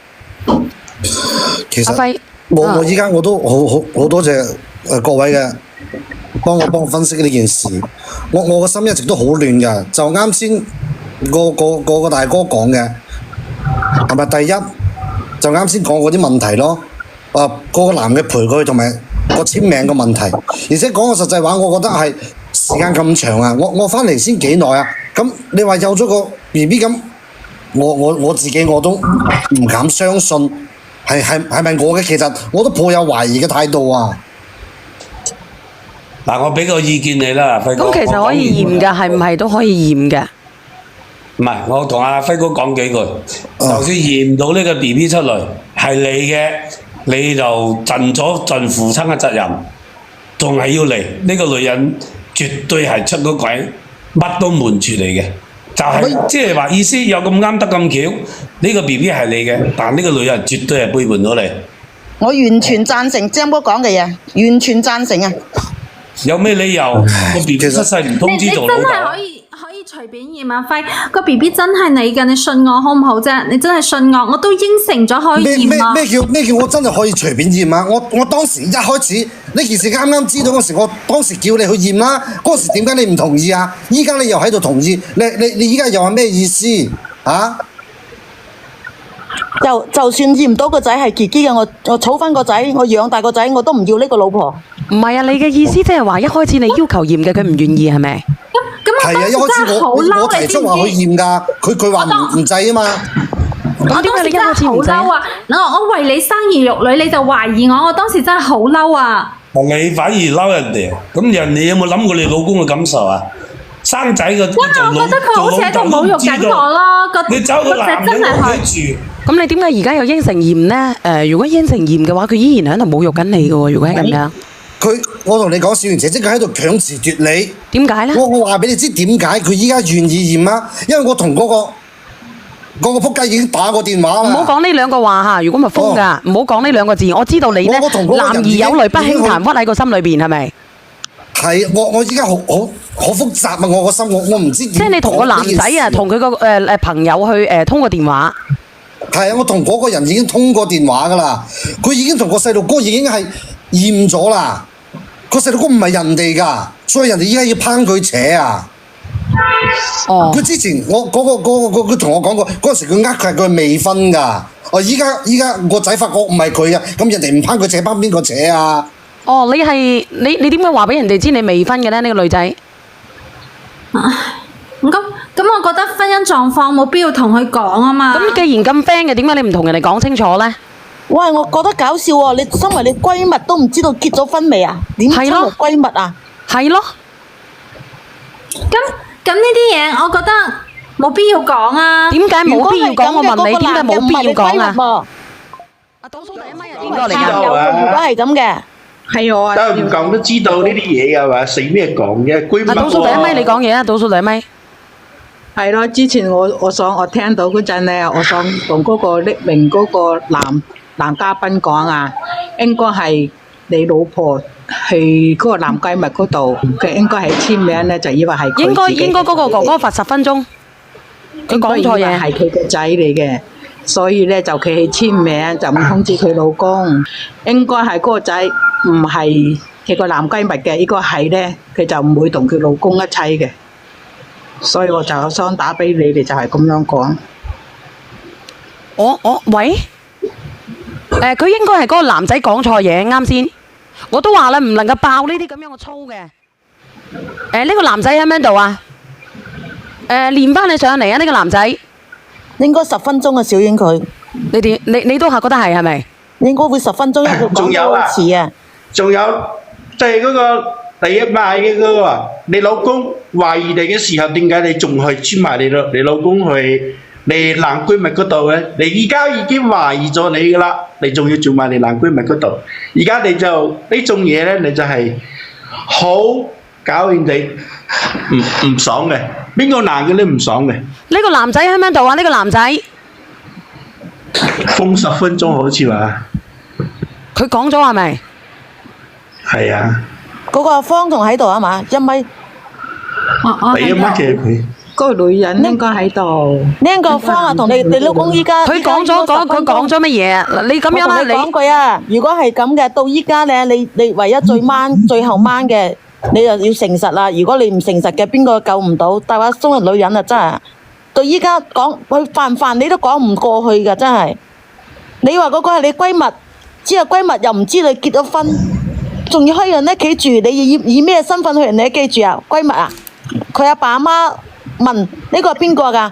其實阿輝，我依家我都好多謝各位嘅幫我分析呢件事。我個心一直都好亂嘅，就啱先個大哥講嘅係咪？第一就啱先講嗰啲問題咯。個男嘅陪佢同埋個簽名嘅問題，而且講個實際話，我覺得係時間咁長啊！我翻嚟先幾耐啊？咁你話有咗個 BB 咁，我自己我都唔敢相信係咪我嘅？其實我都抱有懷疑嘅態度啊！嗱，我俾個意見你啦，輝哥。咁其實可以驗㗎，係唔係都可以驗嘅？唔係，我同阿輝哥講幾句，就算驗到呢個 BB 出嚟係你嘅。你就盡父親嘅責任，仲係要嚟呢個女人絕對係出咗軌，乜都瞞住你嘅，就係即係話意思有咁啱得咁巧，呢個 BB 係你嘅，但呢個女人絕對係背叛咗你。我完全贊成張哥講嘅嘢，完全贊成啊！有咩理由個 BB 出世唔通知做老豆？你真係可以隨便驗啊，輝個 BB 真係你㗎，你信我好唔好啫？你真係信我，我都應承咗可以驗啊！咩叫我真係可以隨便驗啊？我當時一開始呢件事啱啱知道嗰時，我當時叫你去驗啦。嗰時點解你唔同意啊？依家你又喺度同意，你依家又係咩意思啊？就算驗唔到個仔係自己嘅，我儲翻個仔，我養大個仔，我都唔要呢個老婆。唔係啊，你嘅意思即係話一開始你要求驗嘅，佢唔願意係咪？係啊，一開始我提出話去驗㗎，佢話唔制啊嘛。咁點解你一開始唔制啊？我為你生兒育女，你就懷疑我當時真係好嬲啊！你反而嬲人哋，咁人哋有冇諗過你老公嘅感受啊？生仔嘅我覺得佢好似喺度侮辱緊我咯，你走到男人屋企住。咁你點解而家又應承驗呢？如果應承驗嘅話，佢依然喺度侮辱緊你嘅喎。如果係咁樣，我同你講，小圓姐佢喺度強詞奪理。點解呢？我話俾你知點解佢依家願意驗啊？因為我同嗰個仆街已經打過電話啦。唔好講呢兩個話嚇，如果咪封㗎，唔好講呢兩個字。我知道你呢，男兒有淚不輕彈，屈喺個心裏邊係咪？係，我依家好複雜啊！我個心我唔知點。即係你同個男仔啊，同佢個朋友去通過電話。係啊，我同嗰個人已經通過電話㗎啦。佢已經同個細路哥已經係驗咗啦。個細路哥唔係人哋㗎，所以人哋依家要抨佢扯啊！哦。佢之前佢同我講過，嗰陣時佢佢係佢未婚㗎。依家個仔發覺唔係佢啊，咁人哋唔抨佢扯，抨邊個扯啊？哦，你點解話俾人哋知你未婚嘅咧？呢個女仔。咁我覺得婚姻狀況冇必要同佢講啊嘛。咁既然咁 friend 嘅，點解你唔同人哋講清楚咧？喂，我覺得搞笑喎！你身為你閨蜜都唔知道結咗婚未啊？點稱為閨蜜啊？係咯。咁呢啲嘢，我覺得冇必要講啊。點解冇必要講？我問你，點解冇必要講啊？阿倒數第一咪應該嚟知道㗎。啊如果係咁嘅，係我啊。都唔講都知道呢啲嘢㗎嘛，死咩講嘅？閨蜜倒數第一咪你喎。講嘢啊！倒數第一咪。係咯，之前我聽到嗰陣咧，我想同嗰個匿名嗰個男嘉賓講啊，應該係你老婆去嗰個男閨蜜嗰度，佢應該係簽名咧，就以為係佢自己應該嗰個哥哥罰10分鐘。佢講錯嘢。係佢個仔嚟嘅，所以咧就佢去簽名，就唔通知佢老公。應該係嗰個仔唔係佢個男閨蜜嘅，應該係咧，佢就唔會同佢老公一齊嘅。所以我就想打俾你哋，就係咁樣講。喂，佢應該係嗰個男仔講錯嘢，啱先。我都話啦，唔能夠爆呢啲咁樣嘅粗嘅。呢個男仔喺邊度啊？連翻你上嚟啊！呢個男仔應該10分鐘啊，小英佢。你都係覺得係咪？應該會10分鐘，因為佢講得好遲啊。仲有即係嗰個第一買嘅嗰個啊，你老公懷疑你嘅時候，點解你仲去簽埋你老公去你男閨蜜嗰度咧？你而家已經懷疑咗你噶啦，你仲要做埋你男閨蜜嗰度？而家你就呢種嘢咧，你就係好搞完地唔爽嘅，邊個男嘅都唔爽嘅。呢個男仔喺邊度啊？呢個男仔封10分鐘好似話，佢講咗係咪？係啊。嗰個方同喺度啊嘛，一米。俾一乜嘅佢？嗰個女人應該喺度。呢個方啊，同你老公依家。佢講咗乜嘢啊？嗱，你咁樣啦，我同你講句啊，如果係咁嘅，到依家咧，你唯一最後掹嘅，你就要誠實啦。如果你唔誠實嘅，邊個救唔到？大話中人女人啊，真係。到依家講佢煩唔煩，你都講唔過去㗎，真係。你話嗰個係你閨蜜，之後閨蜜又唔知你結咗婚。仲要去人屋企住，你以咩身份去人哋屋企住啊？閨蜜啊？佢阿爸阿媽問呢個係邊個㗎？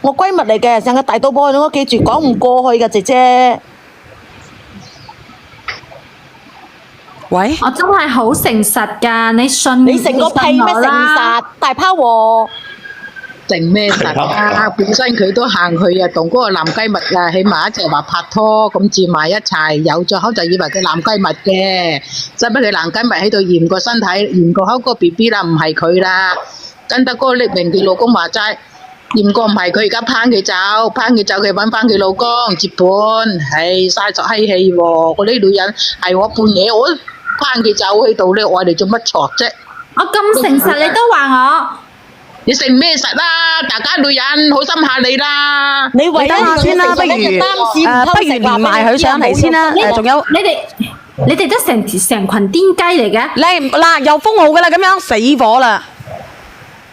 我閨蜜嚟嘅，成個大肚婆去你屋企住，講唔過去㗎，姐姐。喂，我真係好誠實㗎，你信你成個屁咩誠實？大拋喎！定咩實啊？本身佢都行去啊，同嗰個男閨蜜啊，起碼一齊話拍拖，咁住埋一齊，有咗口就以為佢男閨蜜嘅，使乜佢男閨蜜喺度驗個身體，驗個口個 BB 啦，唔係佢啦，跟得嗰個匿名佢老公話齋，驗過唔係佢，而家攀佢走，佢揾翻佢老公接盤，唉，嘥咗閪氣喎！嗰啲女人係我半夜我攀佢走喺度咧，我哋做乜錯啫？我咁誠實，你都話我？你食咩實啦？大家女人好心下你啦。你等下先啦，不如連埋佢上嚟先啦。仲有你哋都成群癲雞嚟嘅。你嗱又封號噶啦，咁樣死火啦！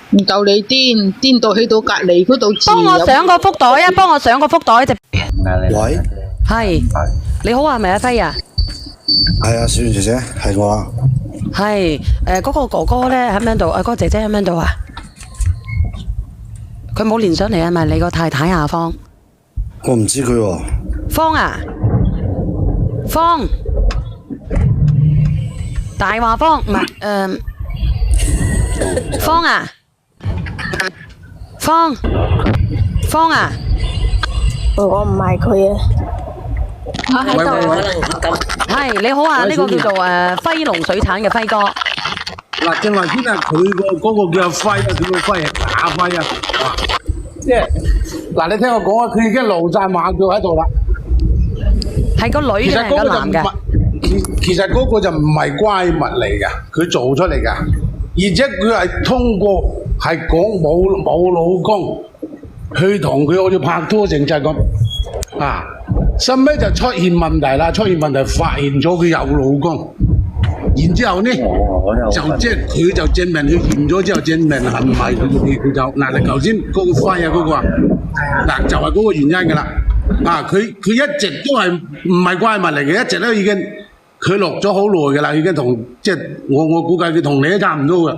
唔夠你癲到去到隔離嗰度住。幫我上個福袋啊！幫我上個福袋就。喂，係你好啊，係咪阿輝啊？係啊，小圓姐姐係我啊。係嗰個哥哥咧喺邊度？嗰個姐姐喺邊度啊？佢冇連上嚟啊？係咪你個太太啊？方，我唔知佢喎。方啊，方，大話方唔係方啊，方啊，我唔係佢啊。我喺度。係你好啊，呢個叫做輝龍水產嘅輝哥。嗱，正話先啊，佢嗰個叫阿輝啊，佢個輝係假輝啊。即係嗱，你聽我講啊，佢已經露晒馬腳喺度啦。係個女嘅定係個男嘅？其實嗰個就唔係閨蜜嚟㗎，佢做出嚟㗎，而且佢係通過係講冇老公去同佢好似拍拖成就係咁啊。後尾就出現問題啦，發現咗佢有老公，然之後呢就即係佢就證明佢驗咗之後證明係唔係佢就嗱，你頭先嗰個輝啊嗰個啊嗱就係嗰個原因㗎啦。啊，佢一直都係唔係閨蜜嚟嘅，一直都已經佢落咗好耐㗎啦，已經同即係我估計佢同你都差唔多㗎，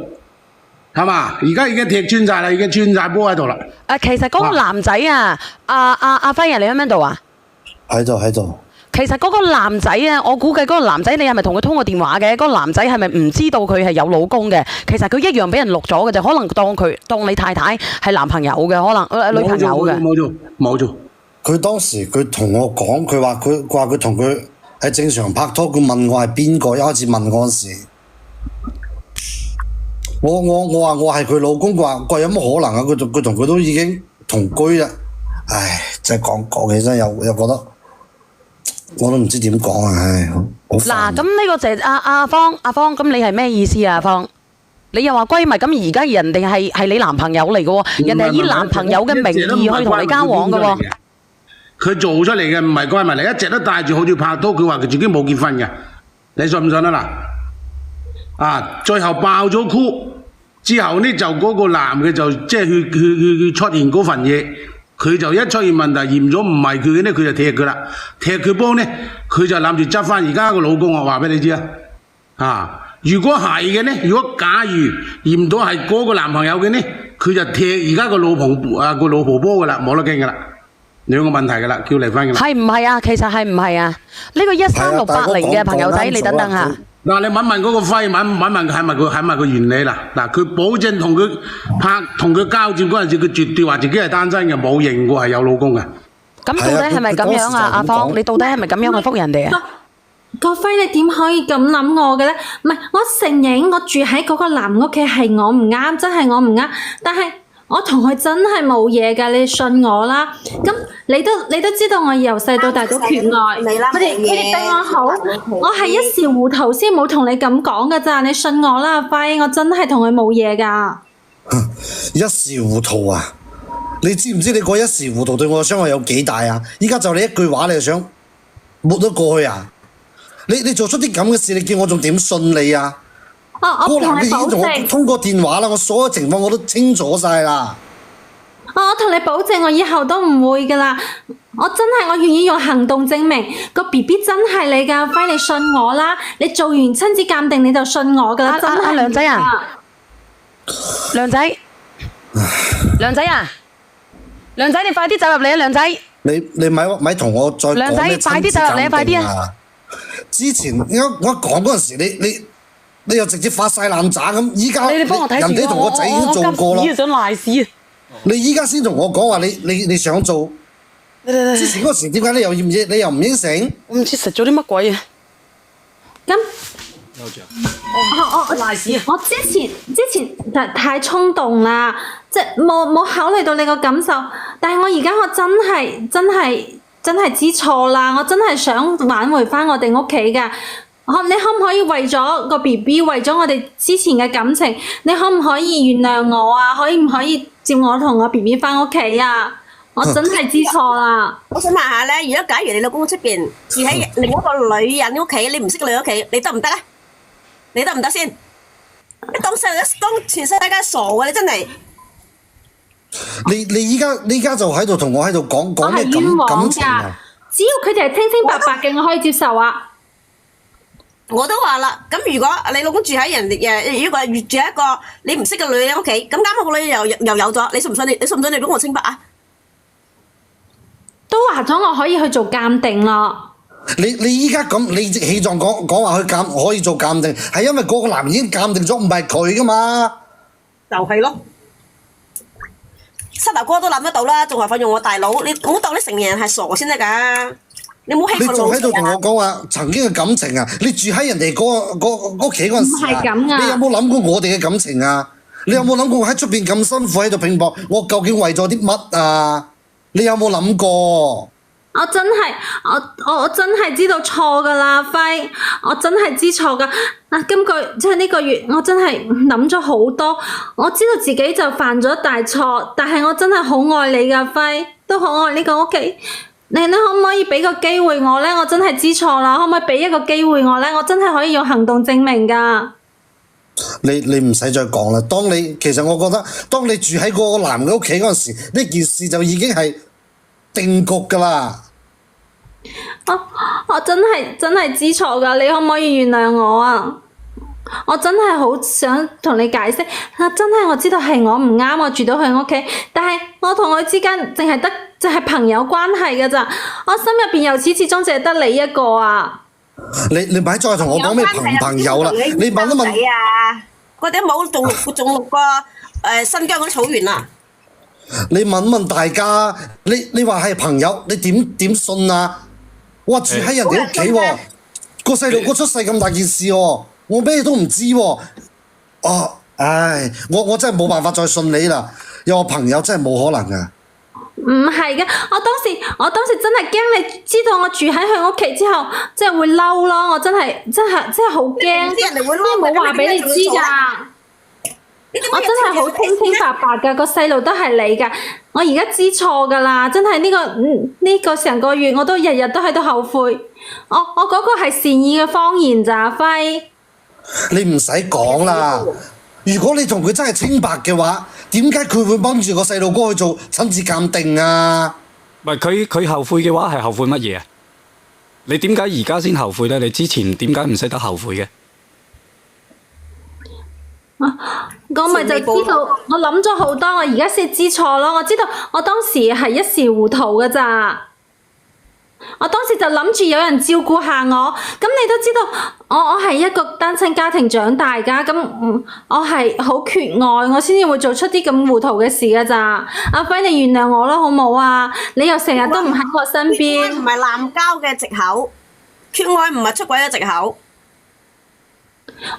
係嘛？而家已經踢穿晒啦，已經穿晒波喺度啦。其實嗰個男仔啊，阿輝啊，你喺邊度啊？喺度。其實嗰個男仔啊，我估計嗰個男仔你係咪同佢通過電話嘅？嗰個男仔係咪唔知道佢係有老公嘅？其實佢一樣俾人錄咗嘅啫，可能當你太太係男朋友嘅，可能女朋友嘅。冇做。佢當時佢同我講，佢話佢同佢係正常拍拖，佢問我係邊個，一開始問我嗰時，我話我係佢老公，佢話有乜可能啊？佢同佢都已經同居啦，唉，真係講起身又覺得我都唔知點講啊，唉，好煩。嗱，咁呢個就係阿芳，咁你係咩意思啊？阿芳，你又話閨蜜，咁而家人哋係你男朋友嚟嘅喎，人哋係以男朋友嘅名義去同你交往嘅喎。佢做出嚟嘅唔係閨蜜嚟，一直都帶住好似拍拖，佢話佢自己冇結婚嘅，你信唔信啊嗱？最後爆咗箍之後呢，就嗰個男嘅就即係去出現嗰份嘢，佢就一出現問題驗咗唔係佢嘅呢，佢就踢佢啦，踢佢波呢，佢就諗住執翻而家個老公，我話俾你知啊！如果係嘅呢，如果假如驗到係嗰個男朋友嘅呢，佢就踢而家個老婆波噶啦，冇得傾噶啦。兩個問題噶啦，叫離婚噶啦。係唔係啊？其實係唔係啊？呢個13680嘅朋友仔，你等等下。嗱，你問問嗰個輝，問係咪佢原理啦？嗱，佢保證同佢交接嗰陣時，佢絕對話自己係單身嘅，冇認過係有老公嘅。咁到底係咪咁樣啊？阿芳，你到底係咪咁樣去覆人哋啊？個輝，你點可以咁諗我嘅咧？唔係，我承認我住喺嗰個男屋企係我唔啱，真係我唔啱，但係我同佢真係冇嘢㗎，你信我啦。咁你都知道我由細到大都缺愛，佢哋對我好，我係一時糊塗先冇同你咁講㗎咋，你信我啦，阿輝，我真係同佢冇嘢㗎。一時糊塗啊！你知唔知你嗰一時糊塗對我嘅傷害有幾大啊？依家就你一句話，你就想抹咗過去啊？你做出啲咁嘅事，你叫我仲點信你啊？我同你保證，已經同我通過電話啦，我所有情況我都清楚晒啦。我同你保證，我以後都唔會噶啦。我願意用行動證明個 BB 真係你噶，阿輝，你信我啦。你做完親子鑑定你就信我噶啦，真係。梁仔啊，梁仔，你快啲走入嚟啊！梁仔，你咪同我再講咩親子鑑定啊？梁仔，快啲走入嚟啊！快啲啊！之前我講嗰陣時，你又直接發晒爛渣咁，依家人哋同我仔已經做過啦。我想賴屎啊！你依家先同我講話，你想做？之前嗰時點解你又唔應承？我唔知食咗啲乜鬼啊！咁我賴屎啊！我之前太衝動啦，即係冇考慮到你個感受。但係我而家真係知錯啦！我真係想挽回翻我哋屋企㗎。你可唔可以為咗個 BB， 為咗我哋之前嘅感情，你可唔可以原諒我啊？可唔可以接我同我 BB 翻屋企啊？我真係知錯啦！我想問下咧，如果假如你老公出邊住喺另一個女人屋企，你唔識個女人屋企，你得唔得咧？你得唔得先？你當全世界傻嘅，你真係。你依家就喺度同我喺度講咩感情啊？只要佢哋係清清白白嘅，我可以接受啊！我都話啦，咁如果你老公住喺人哋如果住喺一個你唔識嘅女人屋企，咁啱好個女人又有咗，你信唔信你老公清白啊？都話咗我可以去做鑑定咯。你依家咁理直氣壯講話可以做鑑定，係因為嗰個男人已經鑑定咗唔係佢噶嘛？就係咯，膝頭哥都諗得到啦，仲話費用我大佬，你唔好當啲成年人係傻先得㗎。你冇欺負老實人啊！你仲喺度同我講話曾經嘅感情啊？你住喺人哋屋企嗰陣時啊，你有冇諗過我哋嘅感情啊？你有冇諗過我喺出邊咁辛苦喺度拼搏，我究竟為咗啲乜啊？你有冇諗過？我真係知道錯噶啦，輝，我真係知錯噶。即係呢個月，我真係諗咗好多，我知道自己就犯咗大錯，但係我真係好愛你噶，輝，都好愛呢個屋企。你可唔可以俾個機會我呢？我真係知錯啦，可唔可以俾一個機會我呢？我真係可以用行動證明噶。你唔使再講啦。其實我覺得，當你住喺個男嘅屋企嗰陣時，呢件事就已經係定局噶啦。我真係知錯噶，你可唔可以原諒我啊？我真係好想同你解釋，真係我知道係我唔啱，我住到佢屋企，但係我同佢之間淨係得就係朋友關係㗎咋。我心入邊由始至終淨係得你一個啊！你咪再同我講咩朋友啦？你問一問啊！嗰啲冇仲錄過新疆嗰啲草原啊！你問大家，你話係朋友，你點信啊？哇！住喺人哋屋企喎，個細路哥出世咁大件事喎，我咩都唔知喎。哦，唉，我真係冇辦法再信你啦。有個朋友真係冇可能啊！唔係嘅，我當時真係驚你知道我住喺佢屋企之後，即係會嬲咯。我真係好驚，人哋會嬲，冇話俾你知㗎。我真係好清清白白㗎，個細路都係你㗎。我而家知錯㗎啦，真係呢個成個月我都日日都喺度後悔。我嗰個係善意嘅謊言咋，阿輝。你唔使講啦，如果你同佢真係清白嘅話，點解佢會幫住個細路哥去做親子鑑定啊？唔係佢後悔嘅話係後悔乜嘢啊？你點解而家先後悔咧？你之前點解唔識得後悔嘅？我咪就知道，我諗咗好多，我而家先知錯咯。我知道我當時係一時糊塗㗎咋。我當時就諗住有人照顧下我，咁你都知道我係一個單親家庭長大㗎，咁我係好缺愛，我先至會做出啲咁糊塗嘅事㗎咋。阿輝，你原諒我啦，好冇啊？你又成日都唔喺我身邊，唔係濫交嘅藉口，缺愛唔係出軌嘅藉口。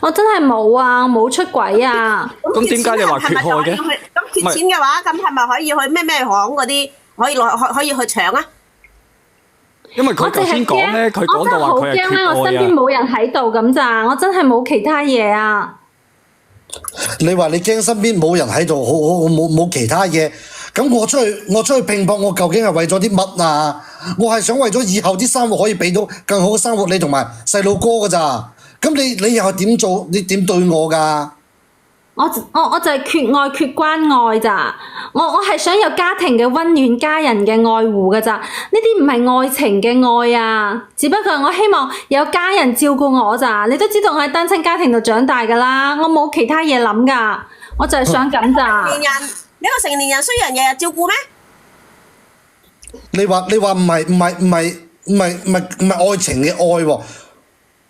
我真係冇啊，冇出軌啊。咁點解你話缺愛嘅？咁缺錢嘅話，咁係咪可以去咩行嗰啲可以去搶啊？因為佢頭先講咧，佢講到話佢係缺愛啊。我真係好驚咧，我身邊冇人喺度咁咋，我真係冇其他嘢啊。你話你驚身邊冇人喺度，好冇其他嘢。咁我出去拼搏，我究竟係為咗啲乜啊？我係想為咗以後啲生活可以俾到更好嘅生活你同埋細路哥㗎咋。咁你又係點做？你點對我㗎？我就係缺愛缺關愛咋，我係想有家庭嘅溫暖，家人嘅愛護㗎咋，呢啲唔係愛情嘅愛啊，只不過我希望有家人照顧我咋，你都知道我喺單親家庭度長大㗎啦，我冇其他嘢諗㗎，我就係想咁咋。一個成年人需要人日日照顧咩？你話唔係愛情嘅愛喎？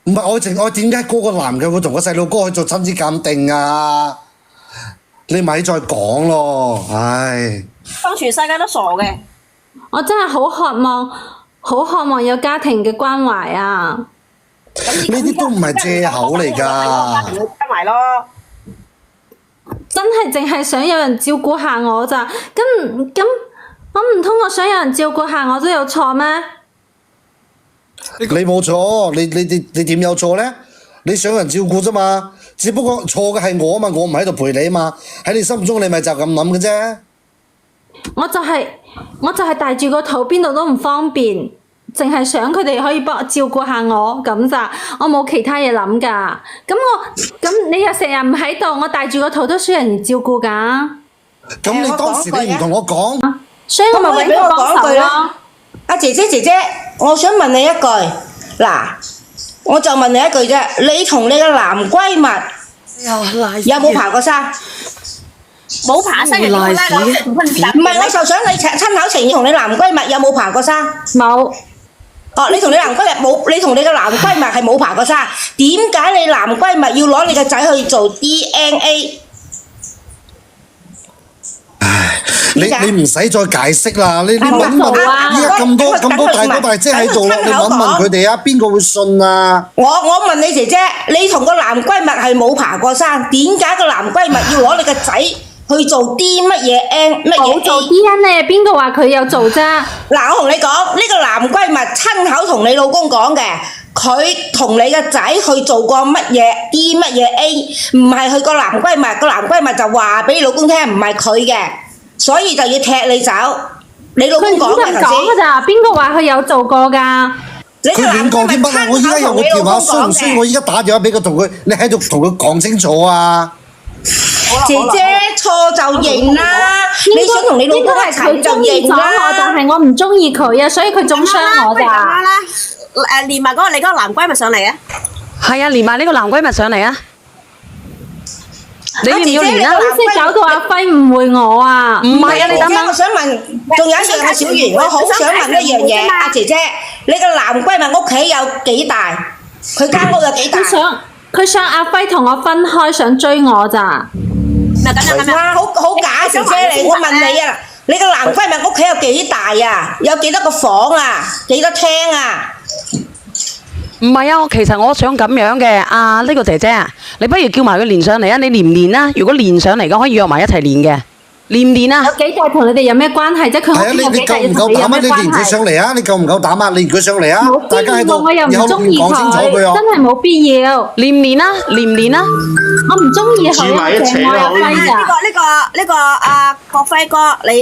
唔係愛情愛，點解嗰個男嘅會同個細路哥去做親子鑑定啊？你咪再講咯，唉！當全世界都傻嘅，我真係好渴望有家庭嘅關懷啊！呢啲都唔係藉口嚟㗎。關懷咯，真係淨係想有人照顧下我咋？咁我唔通我想有人照顧下我都有錯咩？你冇錯，你點有錯呢？你想人照顧啫嘛，只不過錯嘅係我啊嘛，我唔喺度陪你啊嘛，喺你心中你咪就咁諗嘅啫。我就係帶住個肚，邊度都唔方便，淨係想佢哋可以幫我照顧下我咁咋，我冇其他嘢諗噶。咁你又成日唔喺度，我帶住個肚都需要人照顧噶。咁你當時你唔同我講，所以我咪揾佢幫手咯。阿姐姐，我想問你一句，嗱，我就問你一句啫，你同你嘅男閨蜜有冇爬過山？冇爬山嘅，唔係，我就想你親口承認同你男閨蜜有冇爬過山？冇。哦，你同你男閨蜜冇，你同你嘅男閨蜜係冇爬過山，點解你男閨蜜要攞你個仔去做 DNA？你唔使再解釋啦，你問依家咁多大哥大姐喺度啦，你問佢哋啊，邊個會信啊？我問你姐姐，你同個男閨蜜係冇爬過山，點解個男閨蜜要攞你個仔去做啲乜嘢 N 乜嘢 A？ 冇做 DNA，邊個話佢有做啫？嗱，我同你講，呢個男閨蜜親口同你老公講嘅，佢同你個仔去做過乜嘢 D 乜嘢 A， 唔係佢個男閨蜜，個男閨蜜就話俾你老公聽，唔係佢嘅。所以就要踢你走，你老公講嘅頭先。佢講㗎咋？邊個話佢有做過㗎？佢亂講啲乜啊？我依家有個電話，需唔需要我依家打電話俾佢同佢？你喺度同佢講清楚啊！姐姐錯就認啦，你想同你老公一齊就認啦。但係我唔中意佢啊，所以佢中傷我咋。連埋你嗰個男閨蜜上嚟啊！係啊，連埋呢個男閨蜜上嚟啊！你要唔要連啊？即係搞到阿輝誤會我啊！唔係啊，你等姐，等我。想問，仲有一樣啊，小圓，我好想問一樣嘢，阿姐姐，你個男閨蜜屋企有幾大？佢間屋有幾大？佢想阿輝同我分開，想追我咋？哇，好假，姐姐你，我問你啊，你個男閨蜜屋企有幾大啊？有幾多個房啊？幾多廳啊？唔係啊，其實我想咁樣嘅，呢個姐姐啊，你不如叫埋佢連上嚟啊！你連唔連啊？如果連上嚟嘅，可以約埋一齊連嘅，連唔連啊？有幾大同你哋有咩關係啫？佢係啊，屋企有你幾大同夠唔夠膽啊？你有咩關你連佢上係？嚟啊！你夠唔夠膽啊？你連佢上嚟啊！冇大家喺度必要，我又唔以後中意講清楚佢，佢啊！真係冇必要。連唔連啊？連唔連啊？我唔中意佢啊，住埋一齊淨愛阿啦可以輝啊！呢個阿國輝哥，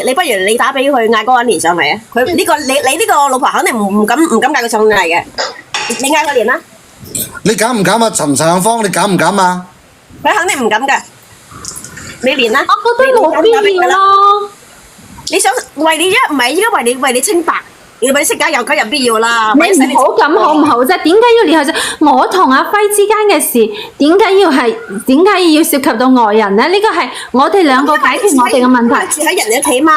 你不如你打俾佢嗌嗰個人連上嚟啊！佢呢個你呢個老婆肯定唔敢嗌佢上嚟嘅，你嗌佢連啦，你敢唔敢啊？陳芳，你敢唔敢啊？佢肯定唔敢㗎，你連啦。我覺得冇必要咯。你想為你唔係依家為你清白，要為你識解又梗有必要啦。你唔好咁好唔好啫？點解要連開啫？我同阿輝之間嘅事，點解要涉及到外人呢？呢個係我哋兩個解決我哋嘅問題。住喺人哋屋企嘛。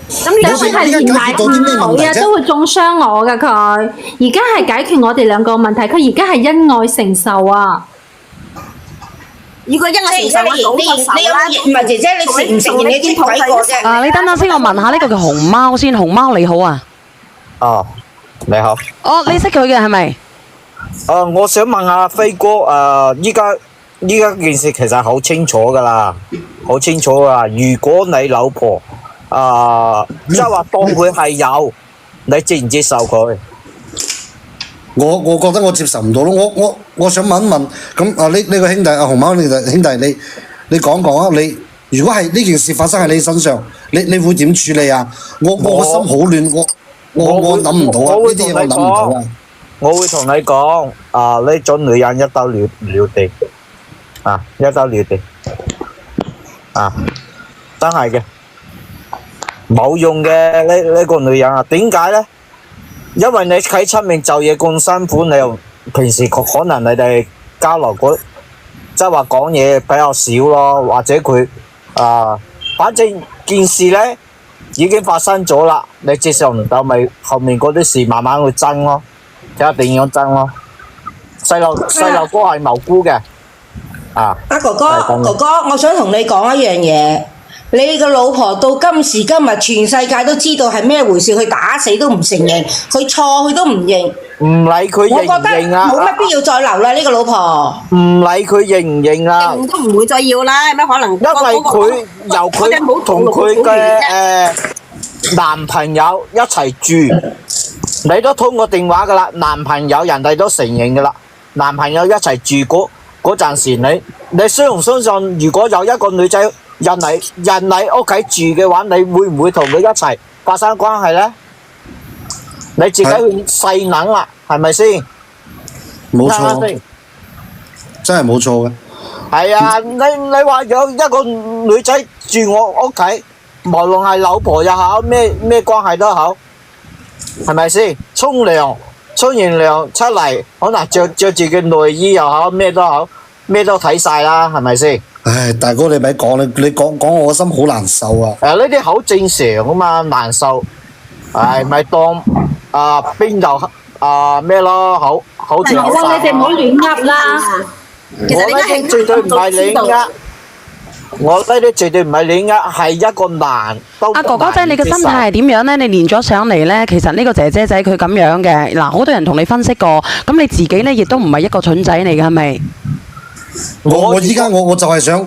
咁但係連埋佢啊都會中傷我噶佢，而家係解決我哋兩個問題，佢而家係恩愛承受啊！如果恩愛承受，我早就受啦。唔係姐姐，你承唔承認你出軌過啫？你等等先，我問下呢個叫熊貓先，熊貓你好啊。哦，你好。哦，你識佢嘅係咪？我想問下輝哥，依家件事其實好清楚噶啦，好清楚噶啦。如果你老婆即係話當佢係有，你接唔接受佢？我覺得我接受唔到咯。我想問一問，咁呢個兄弟熊貓，你兄弟你講講啊！你如果係呢件事發生喺你身上，你會點處理啊？我個心好亂，我諗唔到啊！呢啲嘢我諗唔到啊！我會同你講，呢種女人一刀了地，一刀了地，真係嘅，冇用嘅呢個女人啊！點解呢？因為你喺出面做嘢咁辛苦，你又平時可能你哋交流即係話講嘢比較少咯，或者佢反正件事呢已經發生咗啦，你接受唔到咪後面嗰啲事慢慢去爭咯，睇下點樣爭咯。細路哥係無辜嘅，哥哥，我想同你講一樣嘢。你個老婆到今時今日，全世界都知道係咩回事，佢打死都唔承認，佢錯佢都唔認。唔理佢認唔認啊！我覺得冇乜必要再留啦，呢個老婆。唔理佢認唔認啊！認都唔會再要啦，有咩可能？因為佢由佢同佢嘅男朋友一齊住，你都通過電話噶啦，男朋友人哋都承認噶啦，男朋友一齊住嗰陣時，你相唔相信？如果有一個女仔人嚟屋企住嘅話，你會唔會同佢一齊發生關係呢？你自己去細諗啦，係咪先？冇錯，真係冇錯嘅。係啊，你話有一個女仔住我屋企，無論係老婆又好，咩關係都好，係咪先？沖完涼出嚟，可能着自己內衣又好，咩都好，咩都睇晒啦，係咪先？唉，大哥你咪講，你講我個心好難受啊！呢啲好正常噶嘛，難受，咪當邊度咩咯，好正常。你哋唔好亂噏啦。我呢啲絕對唔係亂噏，我呢啲絕對唔係亂噏，係一個難都哥哥仔，你嘅心態係點樣呢？你連咗上嚟呢，其實呢個姐姐仔佢咁樣嘅，嗱，好多人同你分析過，咁你自己呢亦都唔係一個蠢仔嚟嘅，係咪？我依家我就係想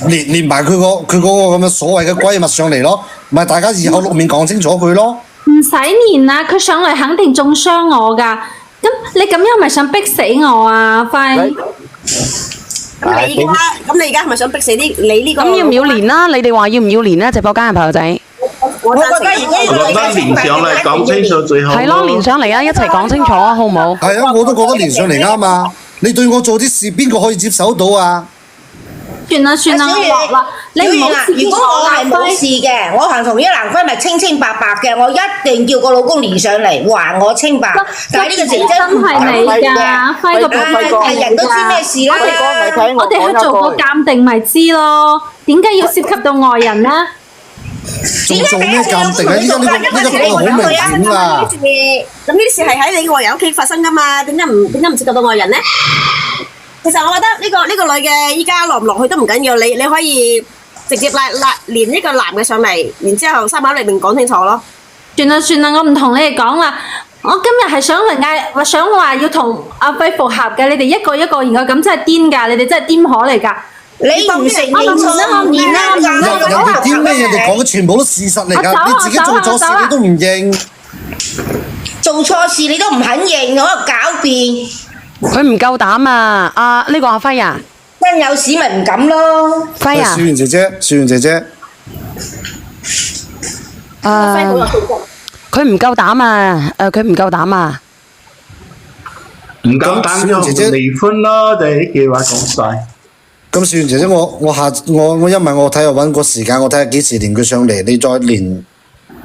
連埋佢嗰個咁嘅所謂嘅閨蜜上嚟咯，咪大家以後露面講清楚佢咯。唔使連啦，佢上嚟肯定中傷我噶。咁你咁樣咪想逼死我啊？輝。咁你而家係咪想逼死你呢個？咁要唔要連啦？你哋話要唔要連呢？直播間嘅朋友仔。我覺得如果我覺得連上嚟講清楚最好。係咯，連上嚟啊，一齊講清楚啊，好唔好？係啊，我都覺得連上嚟啱啊！你對我做啲事，邊個可以接受到啊？算啦算啦，小月落啦，你唔好自己如果我係冇事嘅，我係同呢個男閨蜜清清白白嘅，我一定叫個老公連上嚟還我清白。但係呢個姐姐真係你㗎，輝哥係人都知咩事啦。我哋去做個鑑定咪知咯，點解要涉及到外人呢？做咩鑑定啊？依家呢個講好明顯啦。咁呢啲事係喺你個外人屋企發生㗎嘛？點解唔涉及到外人呢？其實我覺得呢個女嘅依家落唔落去都唔緊要，你可以直接連呢個男嘅上嚟，然之後三口裏面講清楚咯。算啦算啦，我唔同你哋講啦。我今日係想嚟嗌，想話要同阿輝復合嘅，你哋一個一個，然後咁真係癲㗎，你哋真係癲婆嚟㗎。你唔承認錯，我唔認啦，人哋癲咩？人哋講嘅全部都事實嚟㗎，你自己做錯事你都唔認，做錯事你都唔肯認，我喺度狡辯。佢唔夠膽啊！呢個阿輝啊，真有屎咪唔敢咯。輝啊，小圓姐姐，佢唔夠膽啊！佢唔夠膽啊！唔夠膽就離婚咯，就係呢句話講晒。咁小圓姐姐，我因為我睇下揾個時間，我睇下幾時連佢上嚟，你再連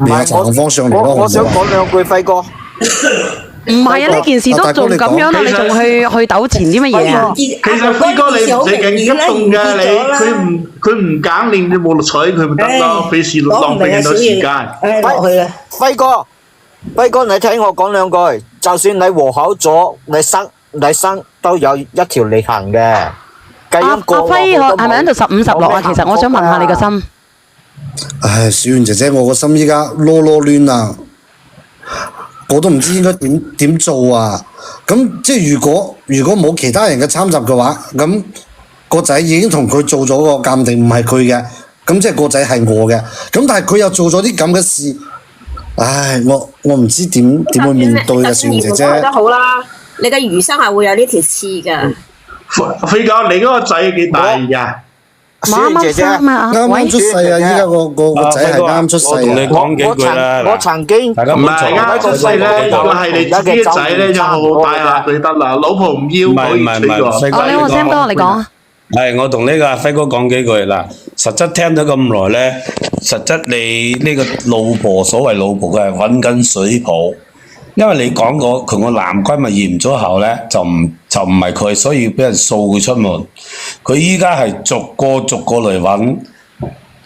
阿陳紅芳上嚟咯。我想講兩句，輝哥。唔係啊！呢件事都仲咁樣啦，你仲去糾纏啲乜嘢啊？其實輝哥你唔使咁激動㗎，佢唔揀你，你冇彩佢咪得咯，費事浪費咁多時間。輝哥，你聽我講兩句，就算你和好咗，你生都有一條履行嘅。阿輝係咪喺度15-16啊？其實我想問下你個心。唉，小圓姐姐，我個心依家囉囉攣啊！我都唔知應該點做啊！咁即係如果冇其他人嘅參雜嘅話，咁個仔已經同佢做咗個鑑定，唔係佢嘅，咁即係個仔係我嘅。咁但係佢又做咗啲咁嘅事，唉，我唔知點去面對啊！小圓姐姐。都好啦，你嘅餘生係會有呢條刺㗎。輝哥，你嗰個仔幾大㗎？啱姐姐啱出世啊！依家個仔係啱出世啊！我同你講幾句啦。我曾經唔係啱出世咧，如果係你自己嘅仔咧，就好好帶下佢得啦。老婆唔要可以娶喎。你我 Sam 哥，你講啊。係，我同呢個阿輝哥講幾句嗱。實質聽咗咁耐咧，實質你呢個老婆所謂老婆嘅係揾緊水泡。因為你講過佢個男閨蜜驗咗後咧，就唔係佢，所以俾人掃佢出門。佢依家係逐個嚟揾，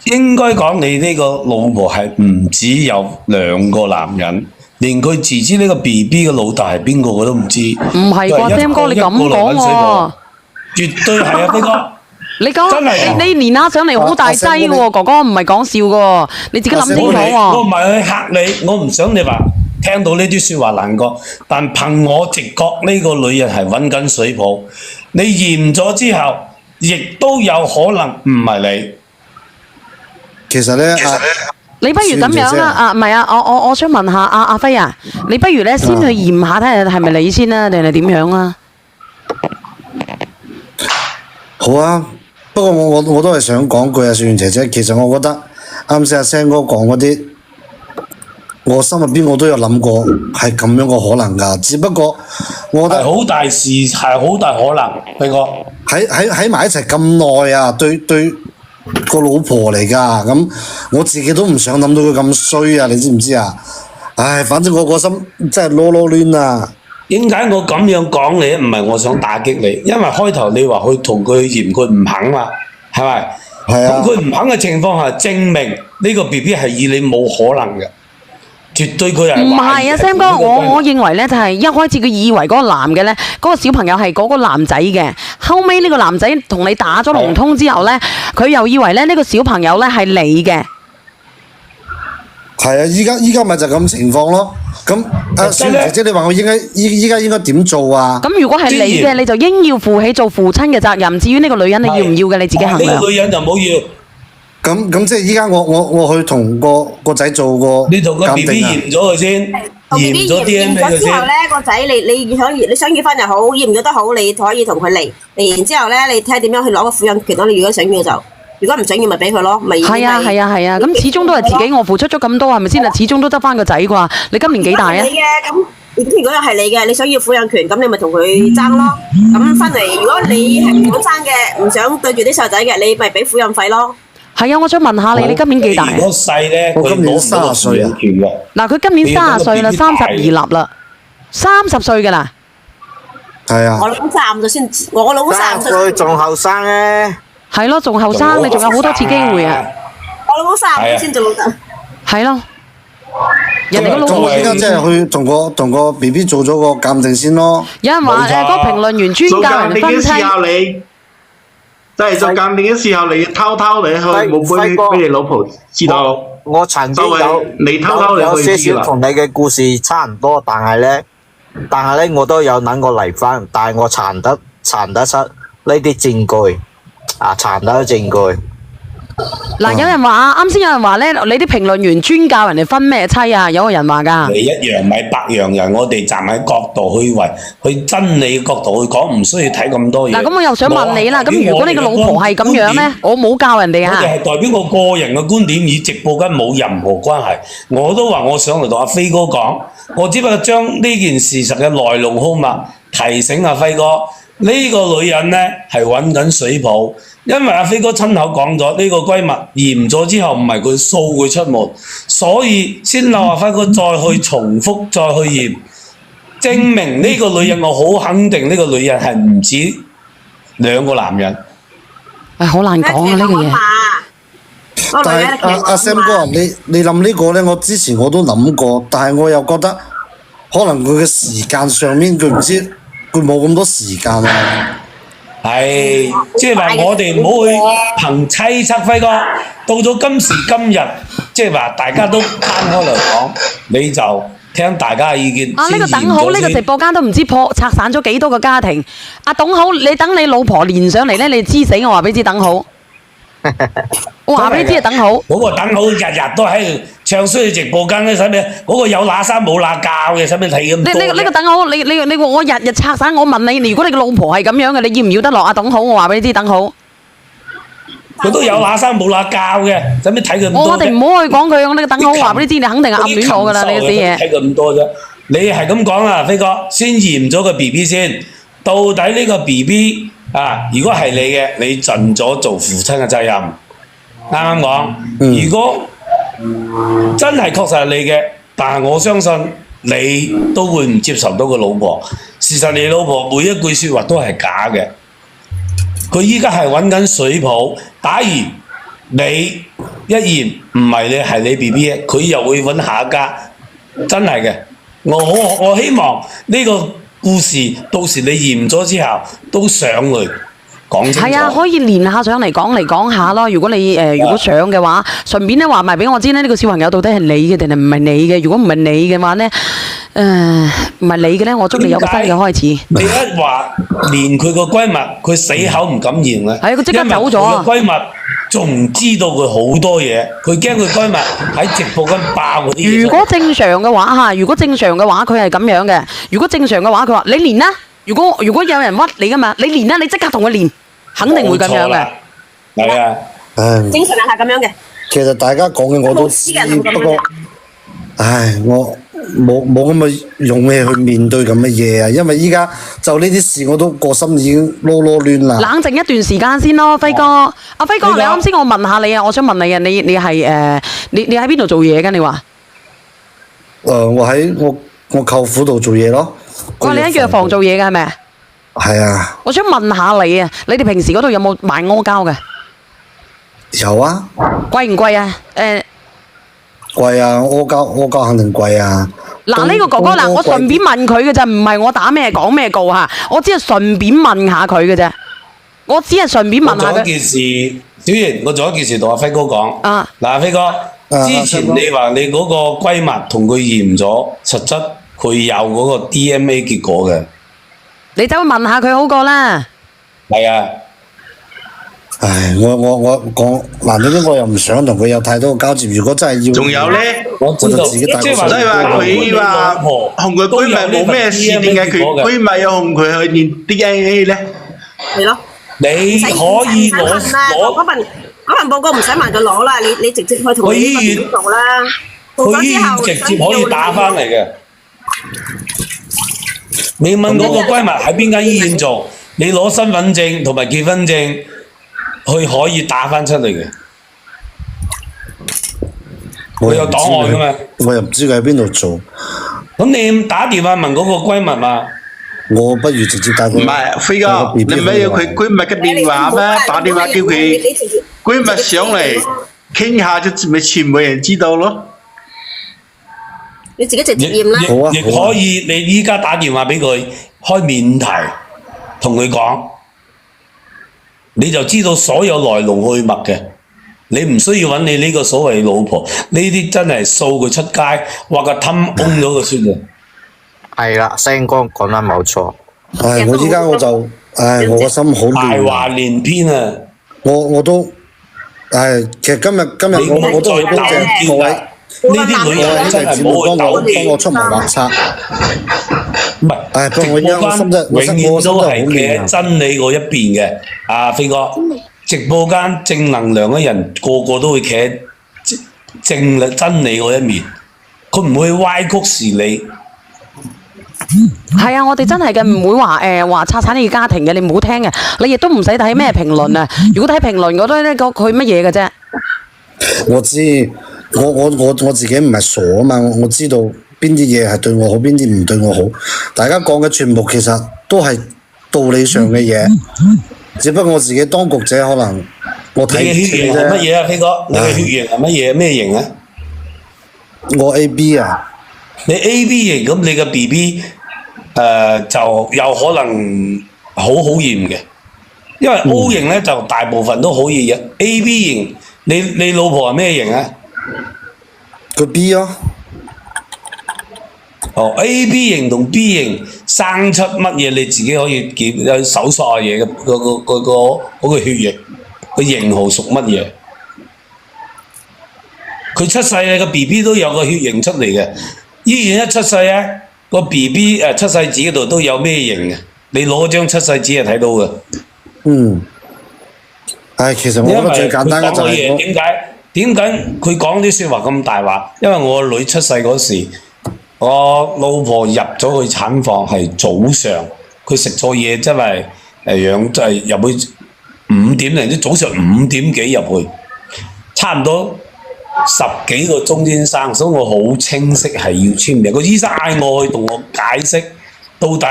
應該講你呢個老婆係唔只有2個男人，連佢自知呢個 BB 嘅老大係邊個佢都唔知。唔係啩，Sam 哥你咁講喎？絕對係啊，輝哥。你講你連下上嚟好大劑喎，哥哥唔係講笑嘅，你自己諗清楚喎。我唔係去嚇你，我唔想你話。聽到呢啲説話難過，但憑我直覺呢個女人係揾緊水泡。你驗咗之後，亦都有可能唔係你。其實咧，你不如咁樣啊！唔係啊，我想問下阿輝啊，你不如咧先去驗下睇下係咪你先啊，定係點樣啊？好啊，不過我都係想講句啊，小圓姐姐，其實我覺得啱先阿 Sam 哥講嗰啲。我心入邊我都有諗過係咁樣個可能㗎，只不過我覺得係好大事，係好大可能，輝哥喺埋一齊咁耐啊，對個老婆嚟㗎，咁我自己都唔想諗到佢咁衰啊，你知唔知啊？唉，反正我個心真係囉囉攣啊！點解我咁樣講你？唔係我想打擊你，因為開頭你話去同佢驗，佢唔肯嘛，係咪？係啊。咁佢唔肯嘅情況下，證明呢個 BB 係以你冇可能嘅。絕對佢係唔係啊 ，Sam 哥，我認為咧就係一開始佢以為嗰個男嘅咧，嗰個小朋友係嗰個男仔嘅，後尾呢個男仔同你打咗龍通之後咧，佢又以為咧呢個小朋友咧係你嘅。係啊，依家咪就咁情況咯。咁小姐姐，你話我依家應該點做啊？咁如果係你嘅，你就應要負起做父親嘅責任。至於呢個女人你要唔要嘅，你自己衡量。呢個女人就冇要。咁即係依家我去同個仔做個你同個 B B 驗咗佢先，驗咗 DNA 佢先。之後咧，個仔你想要翻又好，驗咗都好，你可以同佢嚟然之後咧，你睇下點樣去攞個撫養權咯。你如果想要就，如果唔想要咪俾佢咯，咪係啊，咁始終都係自己我付出咗咁多，係咪先啊？始終都得翻個仔啩？你今年幾大啊？你嘅咁如果又係你嘅，你想要撫養權，咁你咪同佢爭咯。咁翻嚟，如果你係唔想爭嘅，唔想對住啲細路仔嘅，你咪俾撫養費咯。係啊，我想問下你，你今年幾大啊？如果細咧，我今年佢攞唔到30歲啊撫養權嘅。嗱，佢今年30歲啦，32立啦，30歲㗎啦。係啊。我老公35歲先，我老公35歲佢仲後生咧。係咯，仲後生，你仲有好多次機會啊！我老公35歲先做老豆。係咯，人哋個老婆依家即係去同個 B B 做咗個鑑定先咯。有人話嗰個評論員專教人分妻。即係做鑑定嘅時候，你偷偷地去，冇俾你老婆知道。我曾經你偷偷地去知啦。有些少同你嘅故事差唔多，但係咧我都有諗過離婚，但係我查得出呢啲證據，查得出證據。嗱，有人話啱先有人話咧，你啲評論員專教人哋分咩妻啊？有個人話㗎。你一樣米百樣人，我哋站喺角度去真理嘅角度去講，唔需要睇咁多嘢。嗱，咁我又想問你啦，咁如果你個老婆係咁樣咧，我冇教人哋啊。我哋係代表我個人嘅觀點，與直播間冇任何關係。我都話我想嚟同阿飛哥講，我只不過將呢件事實嘅來龍去脈提醒阿輝哥。呢個女人呢係揾緊水泡，因為阿飛哥親口講咗，呢個閨蜜驗咗之後唔係佢掃佢出門，所以先鬧阿輝哥再去重複再去驗，證明呢個女人，我好肯定呢個女人係唔止2個男人。好難講啊呢個嘢。但係阿 Sam 哥，你諗呢個呢，我之前我都諗過，但係我又覺得可能佢嘅時間上面佢唔知。佢冇咁多時間啊！係，即係話我哋唔好去憑猜測輝哥。到咗今時今日，即係話大家都攤開嚟講，你就聽大家嘅意見。呢個等好，呢個直播間都唔知拆散咗幾多個家庭。阿董好，你等你老婆連上嚟咧，你知死我話俾你知，等好。我話俾你知啊，等好。嗰個等好日日都喺度唱衰直播間咧，使咩？嗰個有乸生冇乸教嘅，使咩睇咁多？呢個等好，你我日日拆散，我問你，如果你個老婆係咁樣嘅，你要唔要得落啊？董好，我話俾你知，等好。佢都有乸生冇乸教嘅，使咩睇佢咁多？我哋唔好去講佢，我呢個等好話俾你知，你肯定係暗戀我㗎啦，你個死嘢。睇佢咁多啫，你係咁講啦，飛哥，先驗咗個 B B 先，到底呢個 B B 如果係你嘅，你盡咗做父親嘅責任。啱啱講，如果真係確實係你嘅，但係我相信你都會唔接受到個老婆。事實你老婆每一句説話都係假嘅，佢依家係揾緊水泡。假如你一驗唔係你係你 B B 嘅，佢又會揾下一家，真係嘅。我希望呢個故事到時你驗咗之後都上嚟。係啊，可以連下上嚟講下咯。如果你如果上嘅話，順便咧話埋俾我知咧，呢個小朋友到底係你嘅定係唔係你嘅？如果唔係你嘅話咧，唔係你嘅咧，我祝你有個新嘅開始。你一話連佢個閨蜜，佢死口唔敢認咧。係佢即刻走咗啊！閨蜜仲唔知道佢好多嘢，佢驚佢閨蜜喺直播間爆嗰啲嘢。如果正常嘅話嚇，如果正常嘅話，佢係咁樣嘅。如果正常嘅話，佢話你連啦。如果有人屈你噶嘛，你連啦，你即刻同佢連。肯定會咁樣嘅，係啊，正常人係咁樣嘅。其實大家講嘅我都知，不過，我冇咁嘅勇氣去面對咁嘅嘢啊！因為依家就呢啲事，我都個心已經囉攣啦。冷靜一段時間先咯，輝哥。阿輝哥，你啱先我問下你啊，我想問你啊，你係你喺邊度做嘢㗎？你話？我喺我舅父度做嘢咯。你喺藥房做嘢㗎係咪？係啊，我想問下你啊，你哋平時嗰度有冇賣阿膠嘅？有啊。貴唔貴啊？貴啊，阿膠肯定貴啊。嗱，呢個哥哥嗱，我順便問佢嘅啫，唔係我打咩講咩告嚇，我只係順便問下佢嘅啫。我只係順便問下佢。我做一件事，小賢，我做一件事同阿輝哥講。嗱，阿輝哥，之前你話你嗰個閨蜜同佢驗咗，實質佢有嗰個 DNA 結果嘅。你走去問下佢好過啦。係啊。唉，我講難聽啲，我又唔想同佢有太多嘅交接。如果真係要，仲有咧，我就自己帶個水。即係話佢話同佢閨蜜冇咩事，點解佢閨蜜又同佢去驗 DNA 咧？係咯。你可以攞嗰份報告唔使問佢攞啦，你直接去同佢醫院做啦。佢醫院直接可以打翻嚟嘅。你問嗰個閨蜜喺邊間醫院做，你攞身份證同埋結婚證，佢可以打翻出嚟嘅。佢有檔案噶嘛？我又唔知佢喺邊度做。咁你打電話問嗰個閨蜜嘛？我不如直接打佢。唔係，飛哥，你唔係要佢閨蜜嘅電話咩？打電話叫佢閨蜜上嚟傾下，就咪全部人知道咯。你自己直接驗啦。亦可以，你依家打電話俾佢開免提，同佢講，你就知道所有來龍去脈嘅。你唔需要揾你呢個所謂老婆，呢啲真係掃佢出街，話個氹崩咗佢算啦。係啦，星光講得冇錯。唉，我依家我就我個心好亂。大話連篇啊！我都其實今日我都好多謝各位。呢啲女人真係冇幫我出謀劃策。唔係，不過我而家我心真永遠都係企喺真理嗰一邊嘅。阿飛哥，直播間正能量嘅人個個都會企喺真理嗰一面，佢唔會歪曲事理。係啊，我哋真係嘅，唔會話拆散你嘅家庭嘅，你唔好聽嘅，你亦都唔使睇咩評論啊。如果睇評論嗰啲咧，佢乜嘢嘅啫？我知，我自己唔係傻啊嘛，我知道邊啲嘢係對我好，邊啲唔對我好。大家講嘅全部其實都係道理上嘅嘢，只不過我自己當局者可能我睇唔清啫。你嘅血型係乜嘢啊，飛哥？你嘅血型係乜嘢？咩型啊？我 AB 啊。你 AB 型咁，你嘅 BB 就有可能好驗嘅，因為 O 型咧就大部分都好易嘅。AB 型，你老婆係咩型啊？個 B 咯。哦 ，AB 型同 B 型生出乜嘢，你自己可以有搜索下嘢嘅，嗰個血液，個型號屬乜嘢？佢出世你個 BB 都有個血型出嚟嘅。醫院一出世咧，個 BB 出世紙嗰度都有咩型嘅，你攞張出世紙係睇到嘅。嗯。其實我覺得最簡單嘅就係點解佢講啲説話咁大話？因為我個女出世嗰時，我老婆入咗去產房係早上，佢食錯嘢，真係養真係入去5點零啲，早上5點幾入去，差唔多10幾個鐘先生，所以我好清晰係要簽名。個醫生嗌我去同我解釋，到底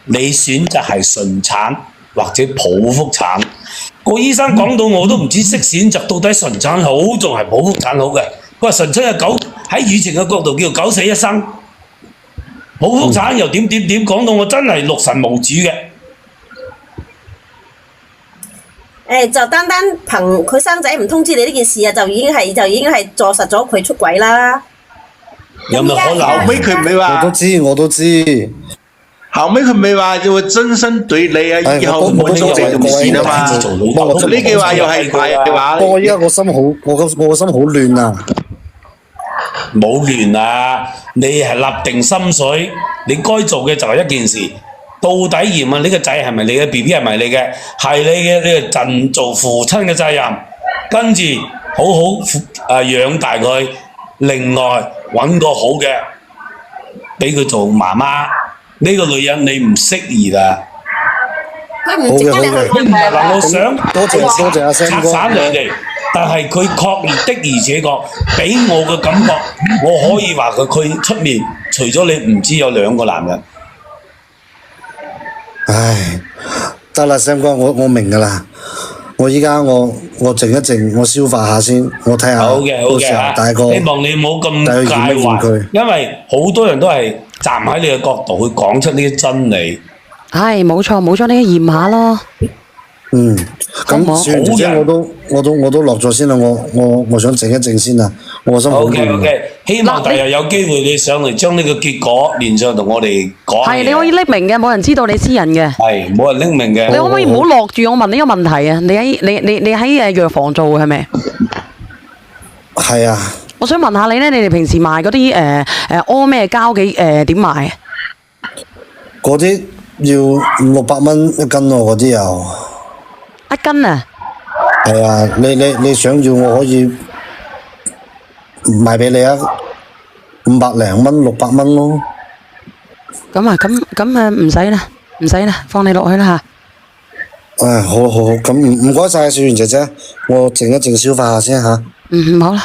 你選擇係順產或者剖腹產。個醫生講到我都唔知識選擇到底順產好仲係剖腹產好嘅。佢話順產係喺以前嘅角度叫九死一生，剖腹產又點，講到我真係六神無主嘅。就單憑佢生仔唔通知你呢件事啊，就已經係坐實咗佢出軌啦。有冇可能？後尾佢唔係話，我都知。後尾佢唔係話要真心對你啊，以後冇做這種事啊嘛。呢句話又係大話。我而家個心好，我個心好亂啊！冇亂啊！你係立定心水，你該做嘅就係一件事。到底驗問呢個仔係咪你嘅 BB 係咪你嘅？係你嘅，你就盡做父親嘅責任，跟住好好養大佢。另外揾個好嘅，俾佢做媽媽。呢個女人你唔適宜啦。佢唔值得你去嗱，我想多謝阿 Sam 哥。拆散你哋，但係佢確的而且確俾我嘅感覺，我可以話佢出面除咗你唔知有2個男人。唉，得啦，Sam 哥，我明噶啦。我依家我靜一靜，我消化下先，我睇下到時候大個。希望你冇咁介懷，因為好多人都係站喺你嘅角度去講出呢啲真理。係冇錯，你驗下咯。咁算姐姐我都落咗先啦，我想靜一靜先啦，我心好亂。OK， 希望第日有機會你上嚟將呢個結果連上同我哋講。係，你可以匿名嘅，冇人知道你私人嘅。係，冇人匿名嘅。你可唔可以唔好落住我問呢個問題啊？你喺藥房做係咪？係啊。我想問下你咧，你哋平時賣嗰啲屙咩膠點賣？嗰啲要500-600蚊1斤喎，嗰啲又。1斤啊？係啊，你想要我可以賣俾你啊，500零蚊600蚊咯。咁啊，咁唔使啦，放你落去啦好，咁唔該晒，小圓姐姐，我靜一靜消化下先吓。好啦。